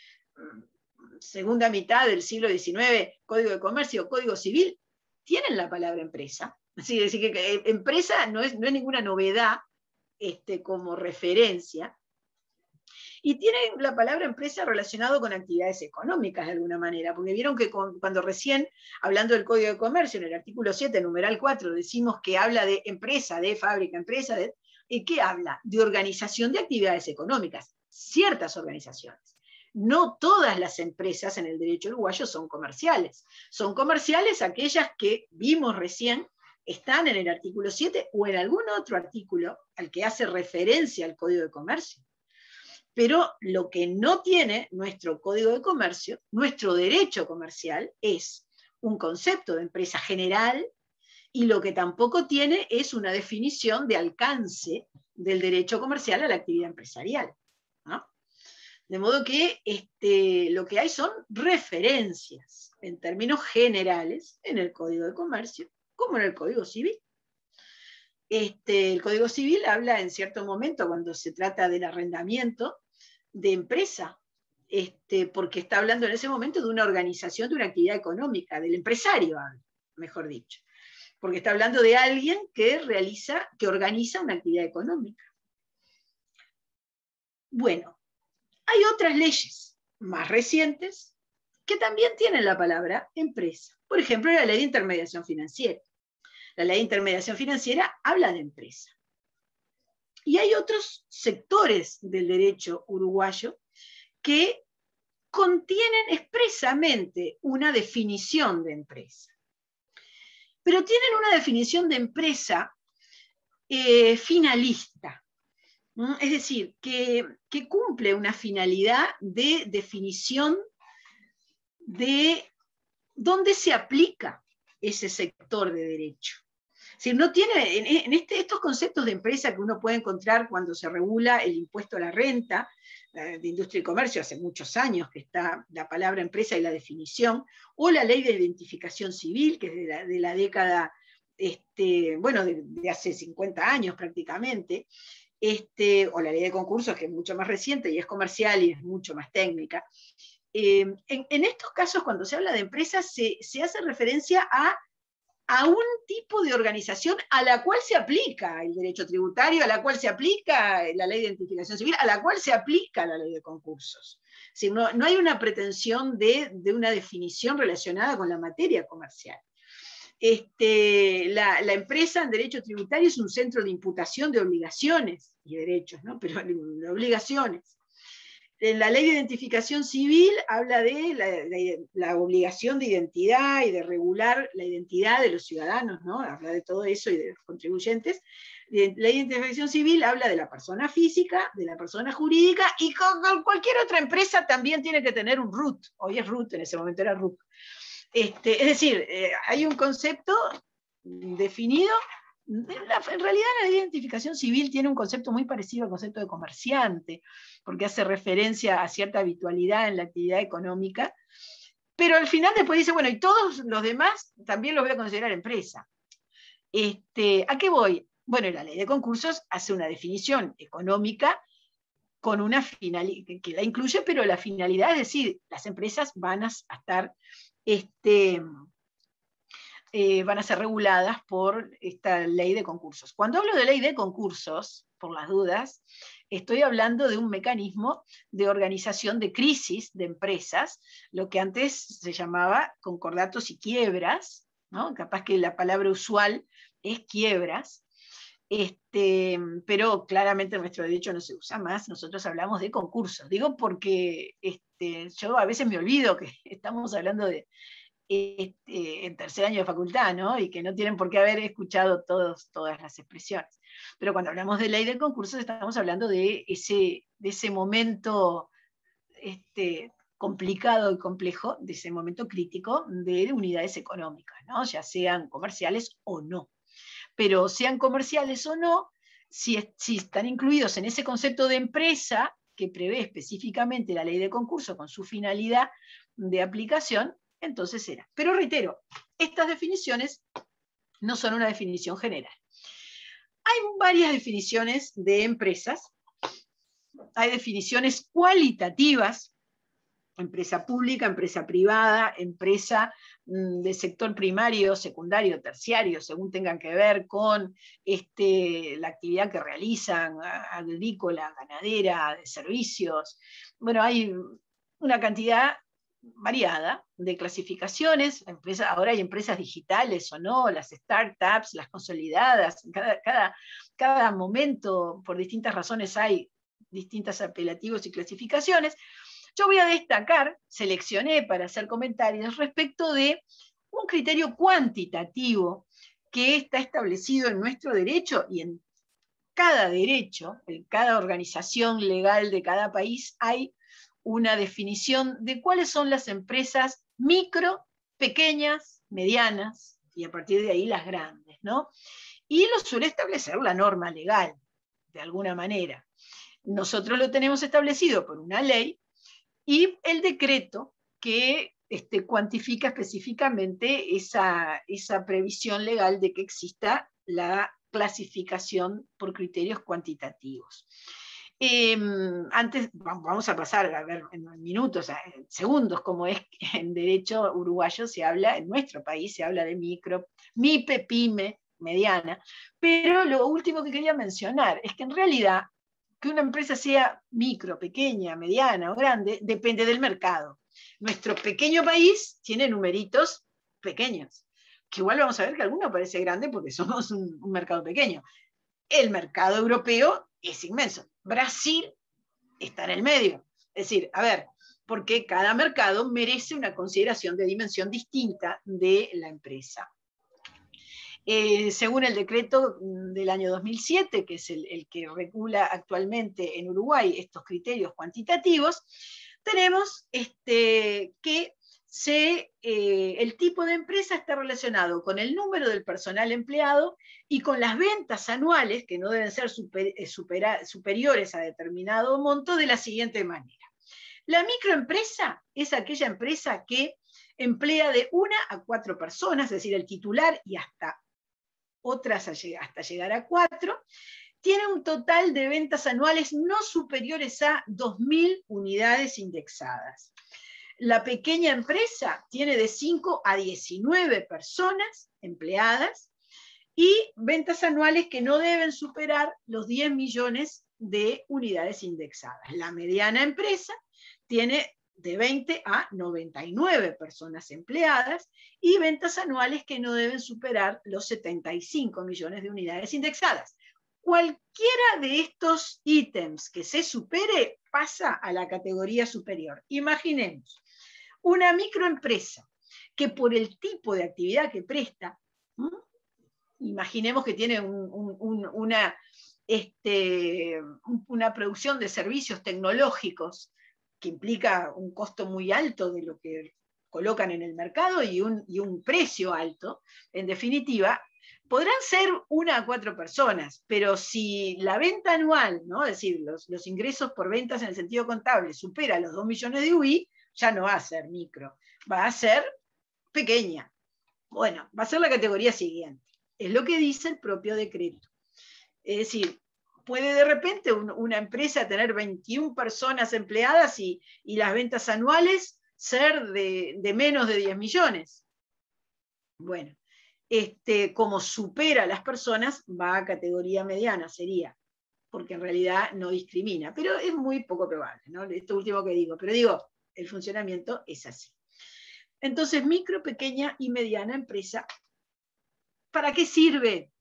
segunda mitad del siglo XIX, Código de Comercio, Código Civil, tienen la palabra empresa. Es decir, que empresa no es ninguna novedad como referencia. Y tienen la palabra empresa relacionado con actividades económicas de alguna manera, porque vieron que cuando recién, hablando del Código de Comercio, en el artículo 7, numeral 4, decimos que habla de empresa, de fábrica, empresa, ¿qué habla? De organización de actividades económicas, ciertas organizaciones. No todas las empresas en el derecho uruguayo son comerciales. Son comerciales aquellas que vimos recién, están en el artículo 7 o en algún otro artículo al que hace referencia al Código de Comercio. Pero lo que no tiene nuestro Código de Comercio, nuestro derecho comercial, es un concepto de empresa general, y lo que tampoco tiene es una definición de alcance del derecho comercial a la actividad empresarial, ¿no? De modo que lo que hay son referencias en términos generales en el Código de Comercio, como en el Código Civil. El Código Civil habla en cierto momento, cuando se trata del arrendamiento, de empresa, porque está hablando en ese momento de una organización de una actividad económica, del empresario, mejor dicho, porque está hablando de alguien que organiza una actividad económica. Bueno, hay otras leyes más recientes que también tienen la palabra empresa. Por ejemplo, la Ley de Intermediación Financiera. La Ley de Intermediación Financiera habla de empresa. Y hay otros sectores del derecho uruguayo que contienen expresamente una definición de empresa. Pero tienen una definición de empresa finalista. Es decir, que cumple una finalidad de definición de dónde se aplica ese sector de derecho. Es decir, no tiene, estos conceptos de empresa que uno puede encontrar cuando se regula el impuesto a la renta de Industria y Comercio, hace muchos años que está la palabra empresa y la definición, o la Ley de Identificación Civil, que es de la década, de hace 50 años prácticamente, o la Ley de Concursos, que es mucho más reciente y es comercial y es mucho más técnica. En estos casos, cuando se habla de empresas, se hace referencia a un tipo de organización a la cual se aplica el derecho tributario, a la cual se aplica la Ley de Identificación Civil, a la cual se aplica la Ley de Concursos. Es decir, no hay una pretensión de una definición relacionada con la materia comercial. La empresa en derecho tributario es un centro de imputación de obligaciones y derechos, ¿no? Pero de obligaciones. La Ley de Identificación Civil habla de la obligación de identidad y de regular la identidad de los ciudadanos, ¿no? Habla de todo eso y de los contribuyentes. La Ley de Identificación Civil habla de la persona física, de la persona jurídica, y con cualquier otra empresa también tiene que tener un RUT. Hoy es RUT, en ese momento era RUT. Es decir, hay un concepto definido. En realidad la identificación civil tiene un concepto muy parecido al concepto de comerciante, porque hace referencia a cierta habitualidad en la actividad económica, pero al final después dice, bueno, y todos los demás también los voy a considerar empresa. ¿A qué voy? Bueno, la Ley de Concursos hace una definición económica con una finalidad, que la incluye, pero la finalidad es decir, las empresas van a estar, van a ser reguladas por esta ley de concursos. Cuando hablo de ley de concursos, por las dudas, estoy hablando de un mecanismo de organización de crisis de empresas, lo que antes se llamaba concordatos y quiebras, ¿no? Capaz que la palabra usual es quiebras, pero claramente en nuestro derecho no se usa más, nosotros hablamos de concursos. Digo porque yo a veces me olvido que estamos hablando de en tercer año de facultad, ¿no? Y que no tienen por qué haber escuchado todas las expresiones. Pero cuando hablamos de ley de concursos estamos hablando de ese momento complicado y complejo, de ese momento crítico de unidades económicas, ¿no? Ya sean comerciales o no. Pero sean comerciales o no, si están incluidos en ese concepto de empresa que prevé específicamente la ley de concurso con su finalidad de aplicación, entonces será. Pero reitero, estas definiciones no son una definición general. Hay varias definiciones de empresas, hay definiciones cualitativas, empresa pública, empresa privada, empresa de sector primario, secundario, terciario, según tengan que ver con la actividad que realizan, agrícola, ganadera, de servicios. Bueno, hay una cantidad variada de clasificaciones, ahora hay empresas digitales o no, las startups, las consolidadas, cada momento, por distintas razones, hay distintos apelativos y clasificaciones. Yo voy a destacar, seleccioné para hacer comentarios respecto de un criterio cuantitativo que está establecido en nuestro derecho y en cada derecho, en cada organización legal de cada país, hay una definición de cuáles son las empresas micro, pequeñas, medianas, y a partir de ahí las grandes, ¿no? Y lo suele establecer la norma legal, de alguna manera. Nosotros lo tenemos establecido por una ley, y el decreto que cuantifica específicamente esa previsión legal de que exista la clasificación por criterios cuantitativos. Antes, vamos a pasar a ver en minutos, en segundos, como es en derecho uruguayo se habla, en nuestro país se habla de micro, MIPE, PYME, mediana, pero lo último que quería mencionar es que en realidad que una empresa sea micro, pequeña, mediana o grande, depende del mercado. Nuestro pequeño país tiene numeritos pequeños, que igual vamos a ver que alguno parece grande porque somos un mercado pequeño. El mercado europeo es inmenso. Brasil está en el medio. Es decir, a ver, porque cada mercado merece una consideración de dimensión distinta de la empresa. Según el decreto del año 2007, que es el que regula actualmente en Uruguay estos criterios cuantitativos, tenemos que el tipo de empresa está relacionado con el número del personal empleado y con las ventas anuales, que no deben ser superiores a determinado monto, de la siguiente manera. La microempresa es aquella empresa que emplea de 1 a 4 personas, es decir, el titular y hasta otras hasta llegar a 4, tiene un total de ventas anuales no superiores a 2.000 unidades indexadas. La pequeña empresa tiene de 5 a 19 personas empleadas y ventas anuales que no deben superar los 10 millones de unidades indexadas. La mediana empresa tiene de 20 a 99 personas empleadas y ventas anuales que no deben superar los 75 millones de unidades indexadas. Cualquiera de estos ítems que se supere pasa a la categoría superior. Imaginemos una microempresa que por el tipo de actividad que presta, imaginemos que tiene una producción de servicios tecnológicos que implica un costo muy alto de lo que colocan en el mercado y un precio alto, en definitiva, podrán ser 1 a 4 personas, pero si la venta anual, ¿no? Es decir, los ingresos por ventas en el sentido contable supera los 2 millones de UI, ya no va a ser micro, va a ser pequeña. Bueno, va a ser la categoría siguiente. Es lo que dice el propio decreto. Es decir, puede de repente una empresa tener 21 personas empleadas y las ventas anuales ser de menos de 10 millones. Bueno, como supera a las personas, va a categoría mediana, sería, porque en realidad no discrimina, pero es muy poco probable, ¿no? Esto último que digo, pero digo, el funcionamiento es así. Entonces, micro, pequeña y mediana empresa, ¿para qué sirve?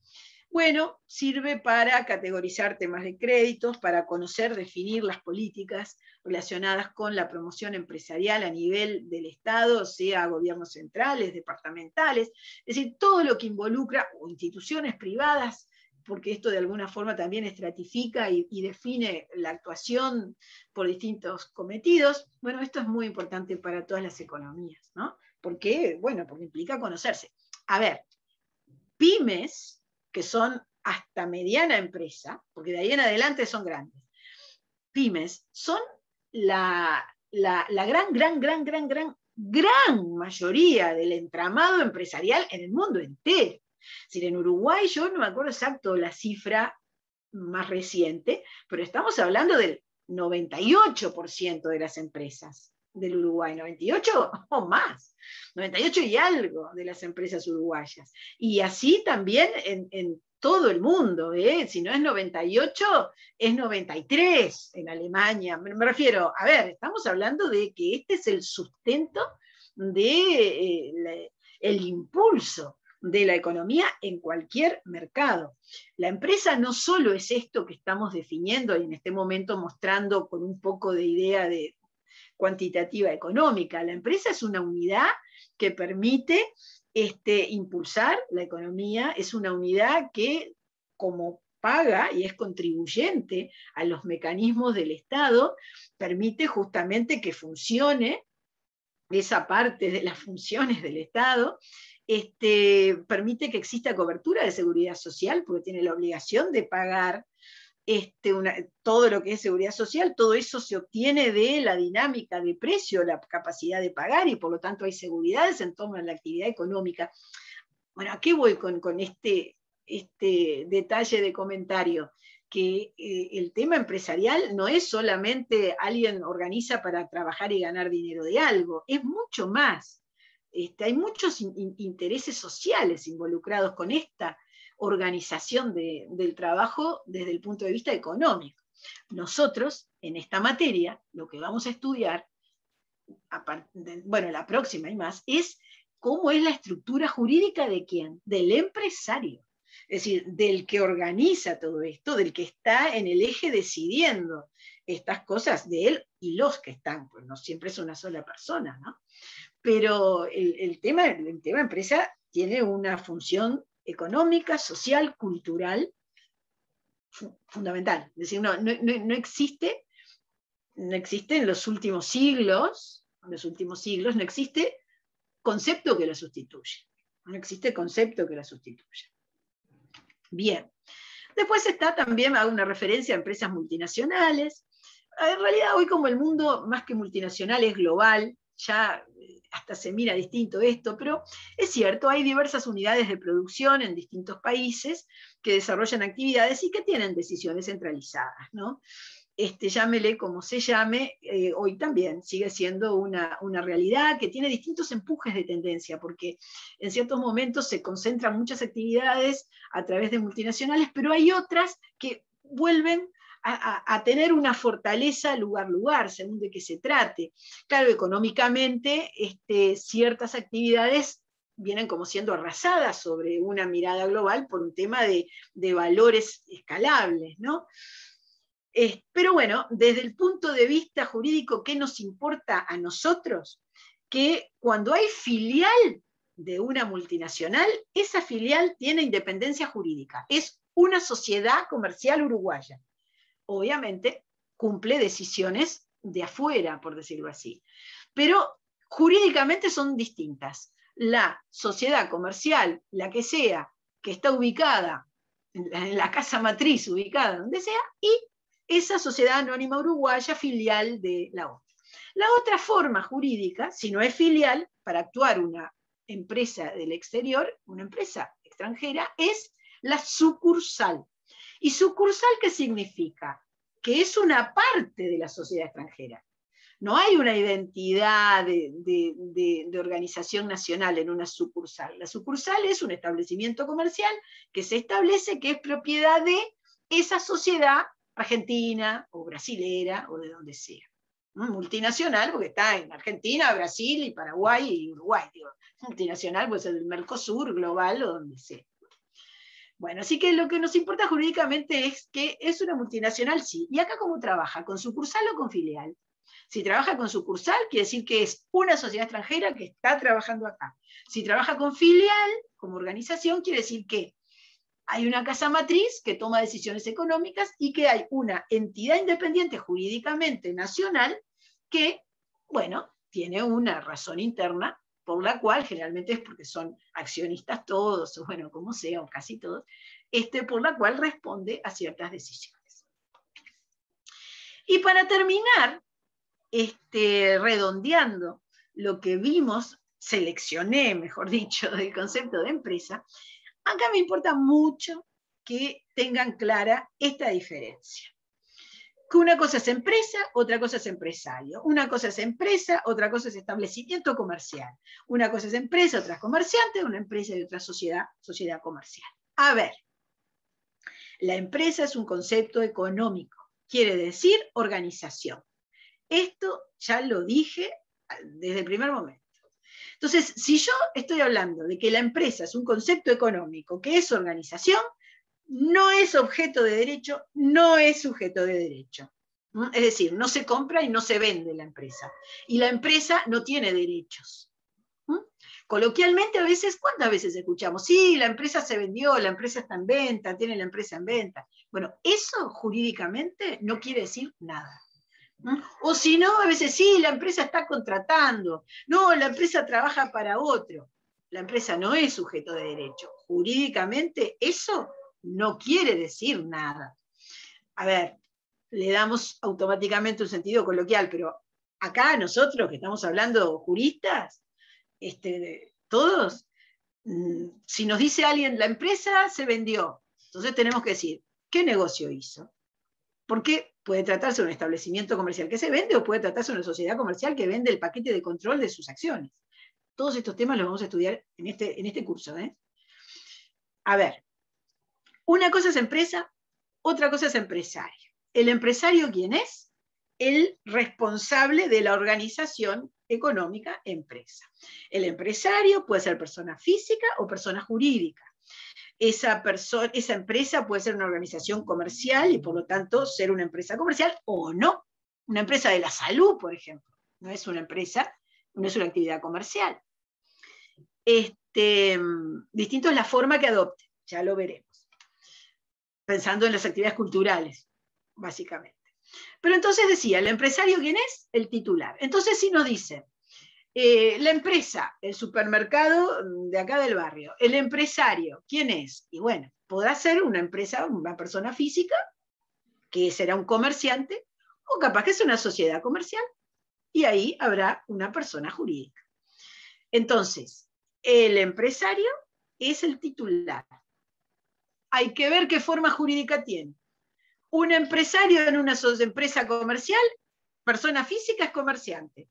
Bueno, sirve para categorizar temas de créditos, para conocer, definir las políticas relacionadas con la promoción empresarial a nivel del Estado, sea gobiernos centrales, departamentales, es decir, todo lo que involucra, o instituciones privadas, porque esto de alguna forma también estratifica y define la actuación por distintos cometidos. Bueno, esto es muy importante para todas las economías, ¿no? ¿Por qué? Bueno, porque implica conocerse. A ver, pymes, que son hasta mediana empresa, porque de ahí en adelante son grandes, pymes son la gran mayoría del entramado empresarial en el mundo entero. Es decir, en Uruguay, yo no me acuerdo exacto la cifra más reciente, pero estamos hablando del 98% de las empresas del Uruguay, 98 o más, 98 y algo de las empresas uruguayas. Y así también en todo el mundo, si no es 98, es 93 en Alemania. Me refiero, a ver, estamos hablando de que este es el sustento de el impulso de la economía en cualquier mercado. La empresa no solo es esto que estamos definiendo y en este momento mostrando con un poco de idea de cuantitativa económica. La empresa es una unidad que permite impulsar la economía, es una unidad que, como paga y es contribuyente a los mecanismos del Estado, permite justamente que funcione esa parte de las funciones del Estado, permite que exista cobertura de seguridad social, porque tiene la obligación de pagar todo lo que es seguridad social. Todo eso se obtiene de la dinámica de precio, la capacidad de pagar, y por lo tanto hay seguridades en torno a la actividad económica. Bueno, ¿a qué voy con este detalle de comentario? Que el tema empresarial no es solamente alguien organiza para trabajar y ganar dinero de algo, es mucho más. Hay muchos intereses sociales involucrados con esta organización del trabajo desde el punto de vista económico. Nosotros, en esta materia, lo que vamos a estudiar, bueno, la próxima y más, es cómo es la estructura jurídica de quién, del empresario. Es decir, del que organiza todo esto, del que está en el eje decidiendo estas cosas, de él y los que están, pues no siempre es una sola persona, ¿no? Pero el tema empresa tiene una función económica, social, cultural, fundamental. Es decir, no existe en los últimos siglos, no existe concepto que la sustituya. No existe concepto que la sustituya. Bien. Después está también, hago una referencia a empresas multinacionales. En realidad hoy, como el mundo más que multinacional es global, ya hasta se mira distinto esto, pero es cierto, hay diversas unidades de producción en distintos países que desarrollan actividades y que tienen decisiones centralizadas, ¿no? Llámele como se llame, hoy también sigue siendo una realidad que tiene distintos empujes de tendencia, porque en ciertos momentos se concentran muchas actividades a través de multinacionales, pero hay otras que vuelven a tener una fortaleza lugar, según de qué se trate. Claro, económicamente, ciertas actividades vienen como siendo arrasadas sobre una mirada global por un tema de valores escalables, ¿no? Pero bueno, desde el punto de vista jurídico, ¿qué nos importa a nosotros? Que cuando hay filial de una multinacional, esa filial tiene independencia jurídica. Es una sociedad comercial uruguaya. Obviamente cumple decisiones de afuera, por decirlo así. Pero jurídicamente son distintas. La sociedad comercial, la que sea, que está ubicada en la casa matriz, ubicada donde sea, y esa sociedad anónima uruguaya filial de la otra. La otra forma jurídica, si no es filial, para actuar una empresa del exterior, una empresa extranjera, es la sucursal. ¿Y sucursal qué significa? Que es una parte de la sociedad extranjera. No hay una identidad de organización nacional en una sucursal. La sucursal es un establecimiento comercial que se establece que es propiedad de esa sociedad argentina o brasilera o de donde sea. Multinacional, porque está en Argentina, Brasil y Paraguay y Uruguay. Digo. Multinacional puede ser del Mercosur, global o donde sea. Bueno, así que lo que nos importa jurídicamente es que es una multinacional, sí. ¿Y acá cómo trabaja? ¿Con sucursal o con filial? Si trabaja con sucursal, quiere decir que es una sociedad extranjera que está trabajando acá. Si trabaja con filial, como organización, quiere decir que hay una casa matriz que toma decisiones económicas y que hay una entidad independiente jurídicamente nacional que, bueno, tiene una razón interna por la cual, generalmente es porque son accionistas todos, o bueno, como sea, o casi todos, por la cual responde a ciertas decisiones. Y para terminar, redondeando lo que vimos, seleccioné, mejor dicho, del concepto de empresa, acá me importa mucho que tengan clara esta diferencia. Que una cosa es empresa, otra cosa es empresario. Una cosa es empresa, otra cosa es establecimiento comercial. Una cosa es empresa, otra es comerciante, una empresa y otra sociedad comercial. A ver, la empresa es un concepto económico, quiere decir organización. Esto ya lo dije desde el primer momento. Entonces, si yo estoy hablando de que la empresa es un concepto económico, que es organización, no es objeto de derecho, no es sujeto de derecho. Es decir, no se compra y no se vende la empresa. Y la empresa no tiene derechos. Coloquialmente, a veces, ¿cuántas veces escuchamos? Sí, la empresa se vendió, la empresa está en venta, tiene la empresa en venta. Bueno, eso jurídicamente no quiere decir nada. O si no, a veces sí, la empresa está contratando. No, la empresa trabaja para otro. La empresa no es sujeto de derecho. Jurídicamente, eso no quiere decir nada. A ver, le damos automáticamente un sentido coloquial, pero acá nosotros que estamos hablando juristas, todos, si nos dice alguien, la empresa se vendió, entonces tenemos que decir, ¿qué negocio hizo? Porque puede tratarse de un establecimiento comercial que se vende o puede tratarse de una sociedad comercial que vende el paquete de control de sus acciones. Todos estos temas los vamos a estudiar en este curso. A ver, una cosa es empresa, otra cosa es empresario. ¿El empresario quién es? El responsable de la organización económica empresa. El empresario puede ser persona física o persona jurídica. Esa empresa puede ser una organización comercial y por lo tanto ser una empresa comercial o no. Una empresa de la salud, por ejemplo, no es una empresa, no es una actividad comercial. Distinto es la forma que adopte, ya lo veremos. Pensando en las actividades culturales, básicamente. Pero entonces decía, ¿el empresario quién es? El titular. Entonces si nos dice, la empresa, el supermercado de acá del barrio, el empresario, ¿quién es? Y bueno, podrá ser una empresa, una persona física, que será un comerciante, o capaz que es una sociedad comercial, y ahí habrá una persona jurídica. Entonces, el empresario es el titular. Hay que ver qué forma jurídica tiene. Un empresario en una empresa comercial, persona física es comerciante.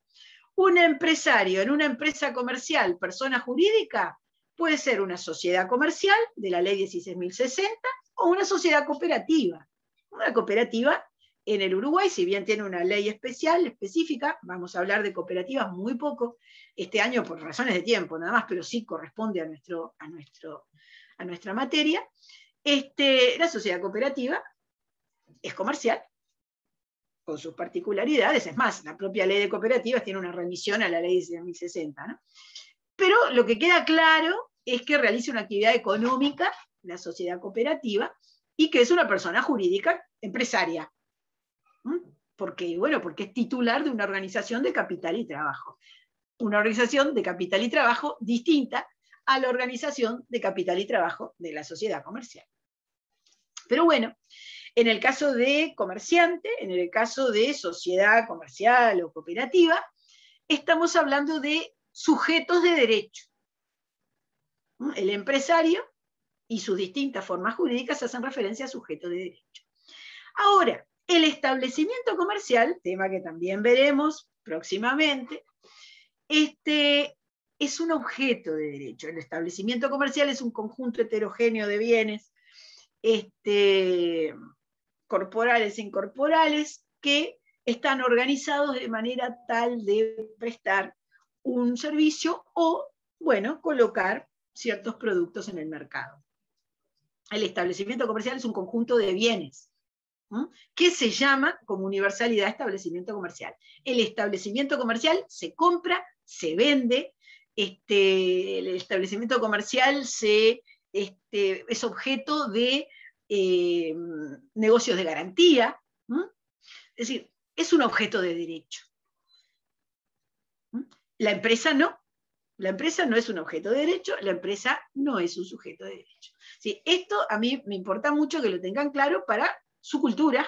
Un empresario en una empresa comercial, persona jurídica, puede ser una sociedad comercial de la ley 16.060 o una sociedad cooperativa. Una cooperativa en el Uruguay, si bien tiene una ley especial, específica, vamos a hablar de cooperativas muy poco este año por razones de tiempo nada más, pero sí corresponde a nuestra materia. La sociedad cooperativa es comercial, con sus particularidades, es más, la propia ley de cooperativas tiene una remisión a la ley de 1060, ¿no? Pero lo que queda claro es que realiza una actividad económica, la sociedad cooperativa, y que es una persona jurídica empresaria. Porque es titular de una organización de capital y trabajo. Una organización de capital y trabajo distinta a la organización de capital y trabajo de la sociedad comercial. Pero bueno, en el caso de comerciante, en el caso de sociedad comercial o cooperativa, estamos hablando de sujetos de derecho. El empresario y sus distintas formas jurídicas hacen referencia a sujeto de derecho. Ahora, el establecimiento comercial, tema que también veremos próximamente, es un objeto de derecho. El establecimiento comercial es un conjunto heterogéneo de bienes corporales e incorporales que están organizados de manera tal de prestar un servicio o, bueno, colocar ciertos productos en el mercado. El establecimiento comercial es un conjunto de bienes, ¿sí?, que se llama como universalidad establecimiento comercial. El establecimiento comercial se compra, se vende, el establecimiento comercial es objeto de negocios de garantía, ¿sí? Es decir, es un objeto de derecho. La empresa no. La empresa no es un objeto de derecho, la empresa no es un sujeto de derecho. ¿Sí? Esto a mí me importa mucho que lo tengan claro para su cultura,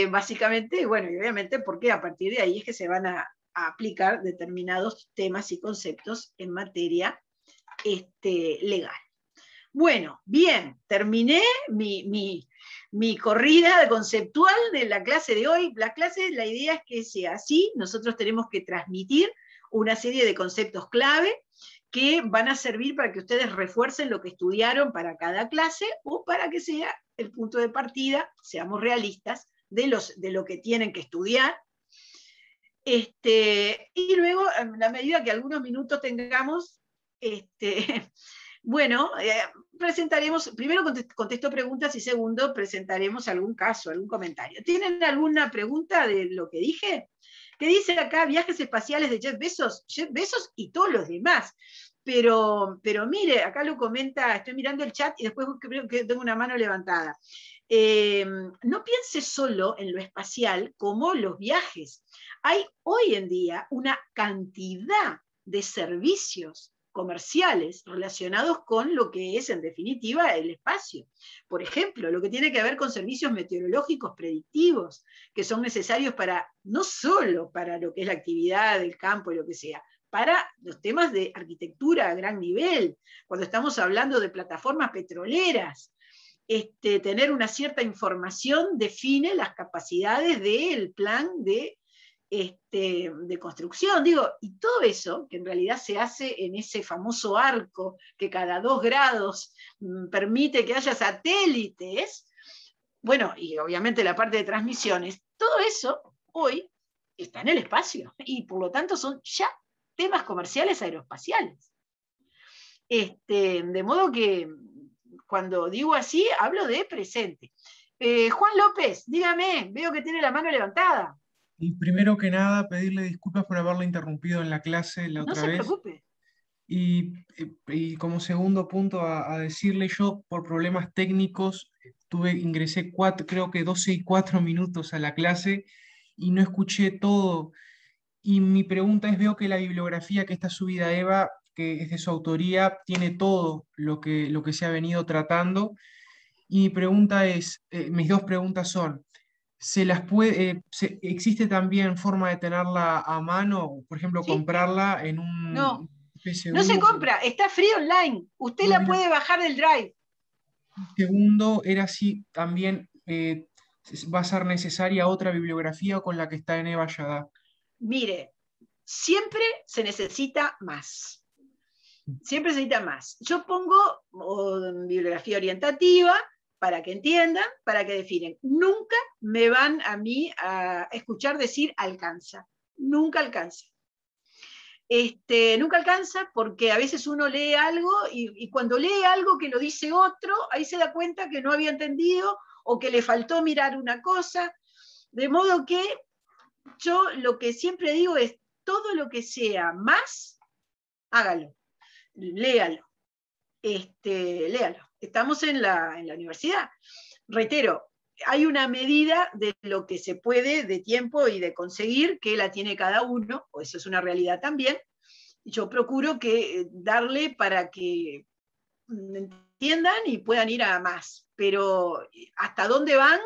básicamente, bueno, y obviamente porque a partir de ahí es que se van a aplicar determinados temas y conceptos en materia legal. Bueno, bien, terminé mi corrida conceptual de la clase de hoy. La clase, la idea es que sea así, nosotros tenemos que transmitir una serie de conceptos clave que van a servir para que ustedes refuercen lo que estudiaron para cada clase o para que sea el punto de partida, seamos realistas, de lo que tienen que estudiar. Y luego, a la medida que algunos minutos tengamos, bueno, presentaremos, primero contesto preguntas y segundo presentaremos algún caso, algún comentario. ¿Tienen alguna pregunta de lo que dije? ¿Qué dice acá? Viajes espaciales de Jeff Bezos y todos los demás. Pero mire, acá lo comenta, estoy mirando el chat y después creo que tengo una mano levantada. No piense solo en lo espacial como los viajes. Hay hoy en día una cantidad de servicios comerciales relacionados con lo que es en definitiva el espacio. Por ejemplo, lo que tiene que ver con servicios meteorológicos predictivos, que son necesarios para, no solo para lo que es la actividad del campo y lo que sea, para los temas de arquitectura a gran nivel, cuando estamos hablando de plataformas petroleras. Tener una cierta información define las capacidades del plan de construcción, digo, y todo eso, que en realidad se hace en ese famoso arco que cada 2 grados permite que haya satélites, bueno, y obviamente la parte de transmisiones, todo eso hoy está en el espacio, y por lo tanto son ya temas comerciales aeroespaciales. De modo que cuando digo así, hablo de presente. Juan López, dígame, veo que tiene la mano levantada. Y primero que nada, pedirle disculpas por haberle interrumpido en la clase la otra vez. No se preocupe. Y como segundo punto a decirle, yo por problemas técnicos ingresé creo que 12 y 4 minutos a la clase y no escuché todo. Y mi pregunta es, veo que la bibliografía que está subida a Eva, que es de su autoría, tiene todo lo que se ha venido tratando. Y mi pregunta es, mis 2 preguntas son, ¿existe también forma de tenerla a mano? Por ejemplo, ¿Sí? comprarla en un No, PSU. no se compra, está free online. Usted la puede bajar del Drive. Segundo, era si también va a ser necesaria otra bibliografía con la que está en Eva Yadá. Mire, siempre se necesita más. Siempre se necesita más. Yo pongo bibliografía orientativa para que entiendan, para que definen. Nunca me van a mí a escuchar decir alcanza. Nunca alcanza. Nunca alcanza porque a veces uno lee algo y cuando lee algo que lo dice otro, ahí se da cuenta que no había entendido o que le faltó mirar una cosa. De modo que yo lo que siempre digo es, todo lo que sea más, hágalo, léalo, léalo. Estamos en la universidad. Reitero, hay una medida de lo que se puede de tiempo y de conseguir, que la tiene cada uno, o eso es una realidad también. Yo procuro darle para que entiendan y puedan ir a más, pero ¿hasta dónde van?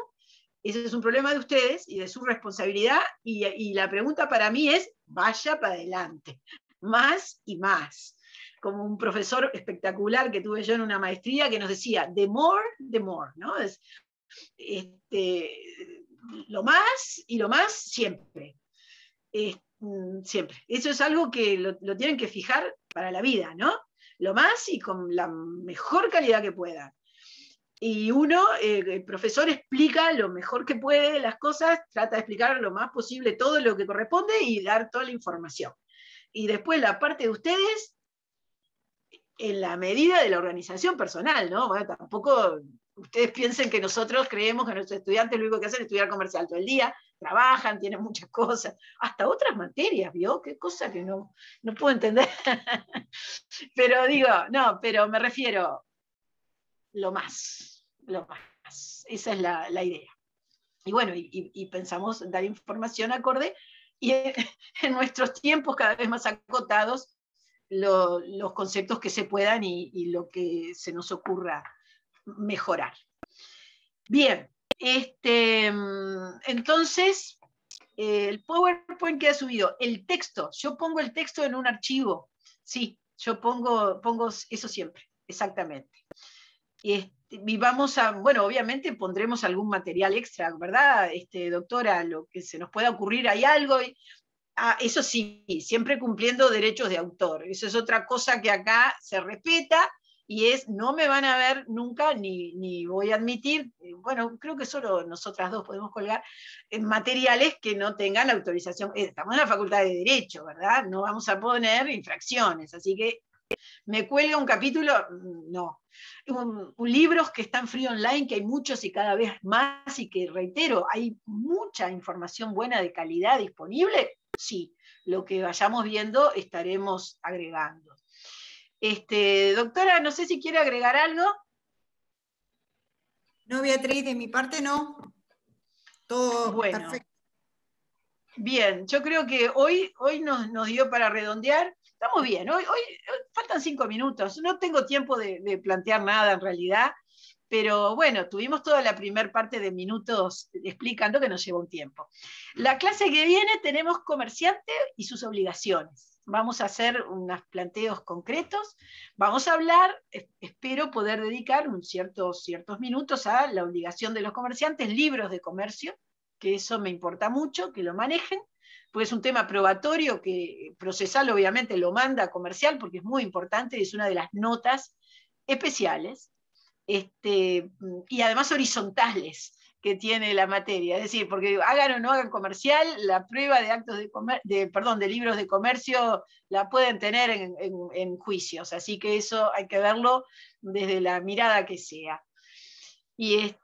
Ese es un problema de ustedes y de su responsabilidad, y la pregunta para mí es, vaya para adelante, más y más. como un profesor espectacular que tuve yo en una maestría que nos decía, the more, ¿no? Lo más y lo más siempre. Siempre. Eso es algo que lo tienen que fijar para la vida, ¿no? Lo más y con la mejor calidad que puedan. Y uno, el profesor explica lo mejor que puede las cosas, trata de explicar lo más posible todo lo que corresponde y dar toda la información. Y después la parte de ustedes, en la medida de la organización personal, ¿no? Bueno, tampoco ustedes piensen que nosotros creemos que nuestros estudiantes lo único que hacen es estudiar comercial todo el día, trabajan, tienen muchas cosas, hasta otras materias, ¿vio? Qué cosa que no puedo entender. Pero digo, no, pero me refiero lo más. Esa es la idea. Y bueno, y pensamos dar información acorde, y en nuestros tiempos cada vez más acotados, los conceptos que se puedan y lo que se nos ocurra mejorar. Bien, entonces, el PowerPoint que ha subido, el texto, yo pongo el texto en un archivo, sí, yo pongo eso siempre, exactamente. Y vamos a, bueno, obviamente pondremos algún material extra, ¿verdad, doctora? Lo que se nos pueda ocurrir, hay algo. Eso sí, siempre cumpliendo derechos de autor. Eso es otra cosa que acá se respeta, y no me van a ver nunca, ni voy a admitir, bueno, creo que solo nosotras dos podemos colgar en materiales que no tengan autorización. Estamos en la Facultad de Derecho, ¿verdad? No vamos a poner infracciones, así que me cuelga un capítulo, no. Libros que están free online, que hay muchos y cada vez más, y que, reitero, hay mucha información buena de calidad disponible, sí, lo que vayamos viendo estaremos agregando. Doctora, no sé si quiere agregar algo. No, Beatriz, de mi parte no. Todo bueno, perfecto. Bien, yo creo que hoy nos dio para redondear. Estamos bien, hoy faltan 5 minutos, no tengo tiempo de plantear nada en realidad, pero bueno, tuvimos toda la primera parte de minutos explicando, que nos lleva un tiempo. La clase que viene tenemos comerciante y sus obligaciones. Vamos a hacer unos planteos concretos, vamos a hablar, espero poder dedicar ciertos minutos a la obligación de los comerciantes, libros de comercio, que eso me importa mucho, que lo manejen, porque es un tema probatorio que procesal obviamente lo manda a comercial, porque es muy importante, es una de las notas especiales, y además horizontales que tiene la materia, es decir, porque hagan o no hagan comercial, la prueba de actos de libros de comercio la pueden tener en juicios, así que eso hay que verlo desde la mirada que sea. Y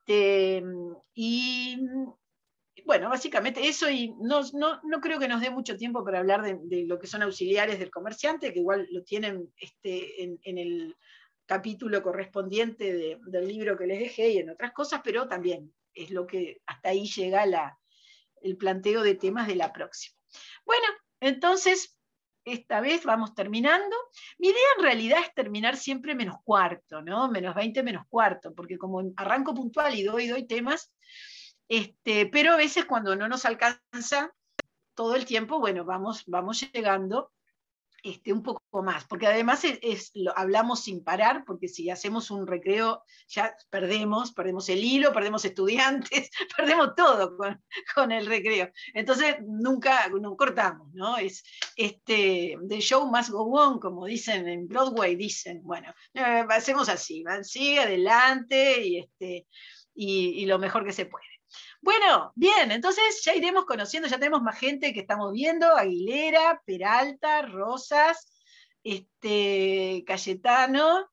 bueno, básicamente eso, y no creo que nos dé mucho tiempo para hablar de lo que son auxiliares del comerciante, que igual lo tienen en el capítulo correspondiente del libro que les dejé y en otras cosas, pero también es lo que hasta ahí llega el planteo de temas de la próxima. Bueno, entonces, esta vez vamos terminando. Mi idea en realidad es terminar siempre menos cuarto, ¿no? Menos 20, menos cuarto, porque como arranco puntual y doy temas, pero a veces cuando no nos alcanza todo el tiempo, bueno, vamos llegando un poco más, porque además hablamos sin parar, porque si hacemos un recreo ya perdemos el hilo, perdemos estudiantes, perdemos todo con el recreo. Entonces nunca cortamos, ¿no? The show must go on, como dicen en Broadway, bueno, hacemos así, sigue adelante y lo mejor que se puede. Bueno, bien, entonces ya iremos conociendo, ya tenemos más gente que estamos viendo: Aguilera, Peralta, Rosas, Cayetano,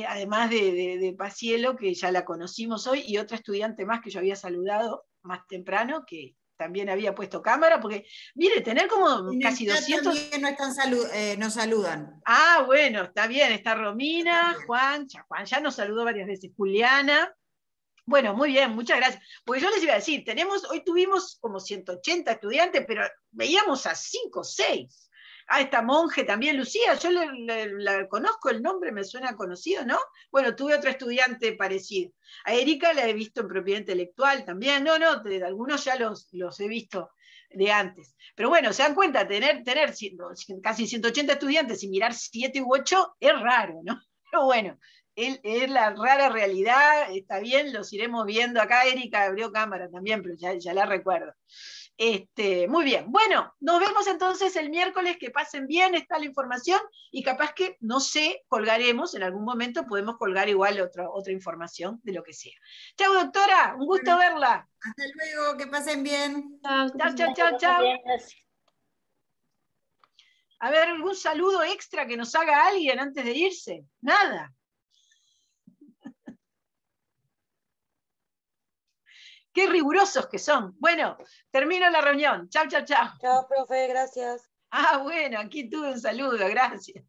además de Pacielo, que ya la conocimos hoy, y otra estudiante más que yo había saludado más temprano, que también había puesto cámara, porque, mire, tener como casi 200... También nos saludan. Ah, bueno, está bien, está Romina, Juan ya nos saludó varias veces, Juliana. Bueno, muy bien, muchas gracias. Porque yo les iba a decir, hoy tuvimos como 180 estudiantes, pero veíamos a 5 o 6. esta monje también, Lucía, yo la conozco, el nombre me suena conocido, ¿no? Bueno, tuve otro estudiante parecido. A Erika la he visto en propiedad intelectual también, algunos ya los he visto de antes. Pero bueno, se dan cuenta, tener casi 180 estudiantes y mirar 7 u 8 es raro, ¿no? Pero bueno, es la rara realidad, está bien, los iremos viendo. Acá Erika abrió cámara también, pero ya la recuerdo. Muy bien, bueno, nos vemos entonces el miércoles, que pasen bien, está la información, y capaz que, no sé, colgaremos, en algún momento podemos colgar igual otra información de lo que sea. Chau, doctora, un gusto verla. Hasta luego, que pasen bien. Chau. A ver, ¿algún saludo extra que nos haga alguien antes de irse? Nada. Qué rigurosos que son. Bueno, termino la reunión. Chau. Chao, profe, gracias. Bueno, aquí tuve un saludo, gracias.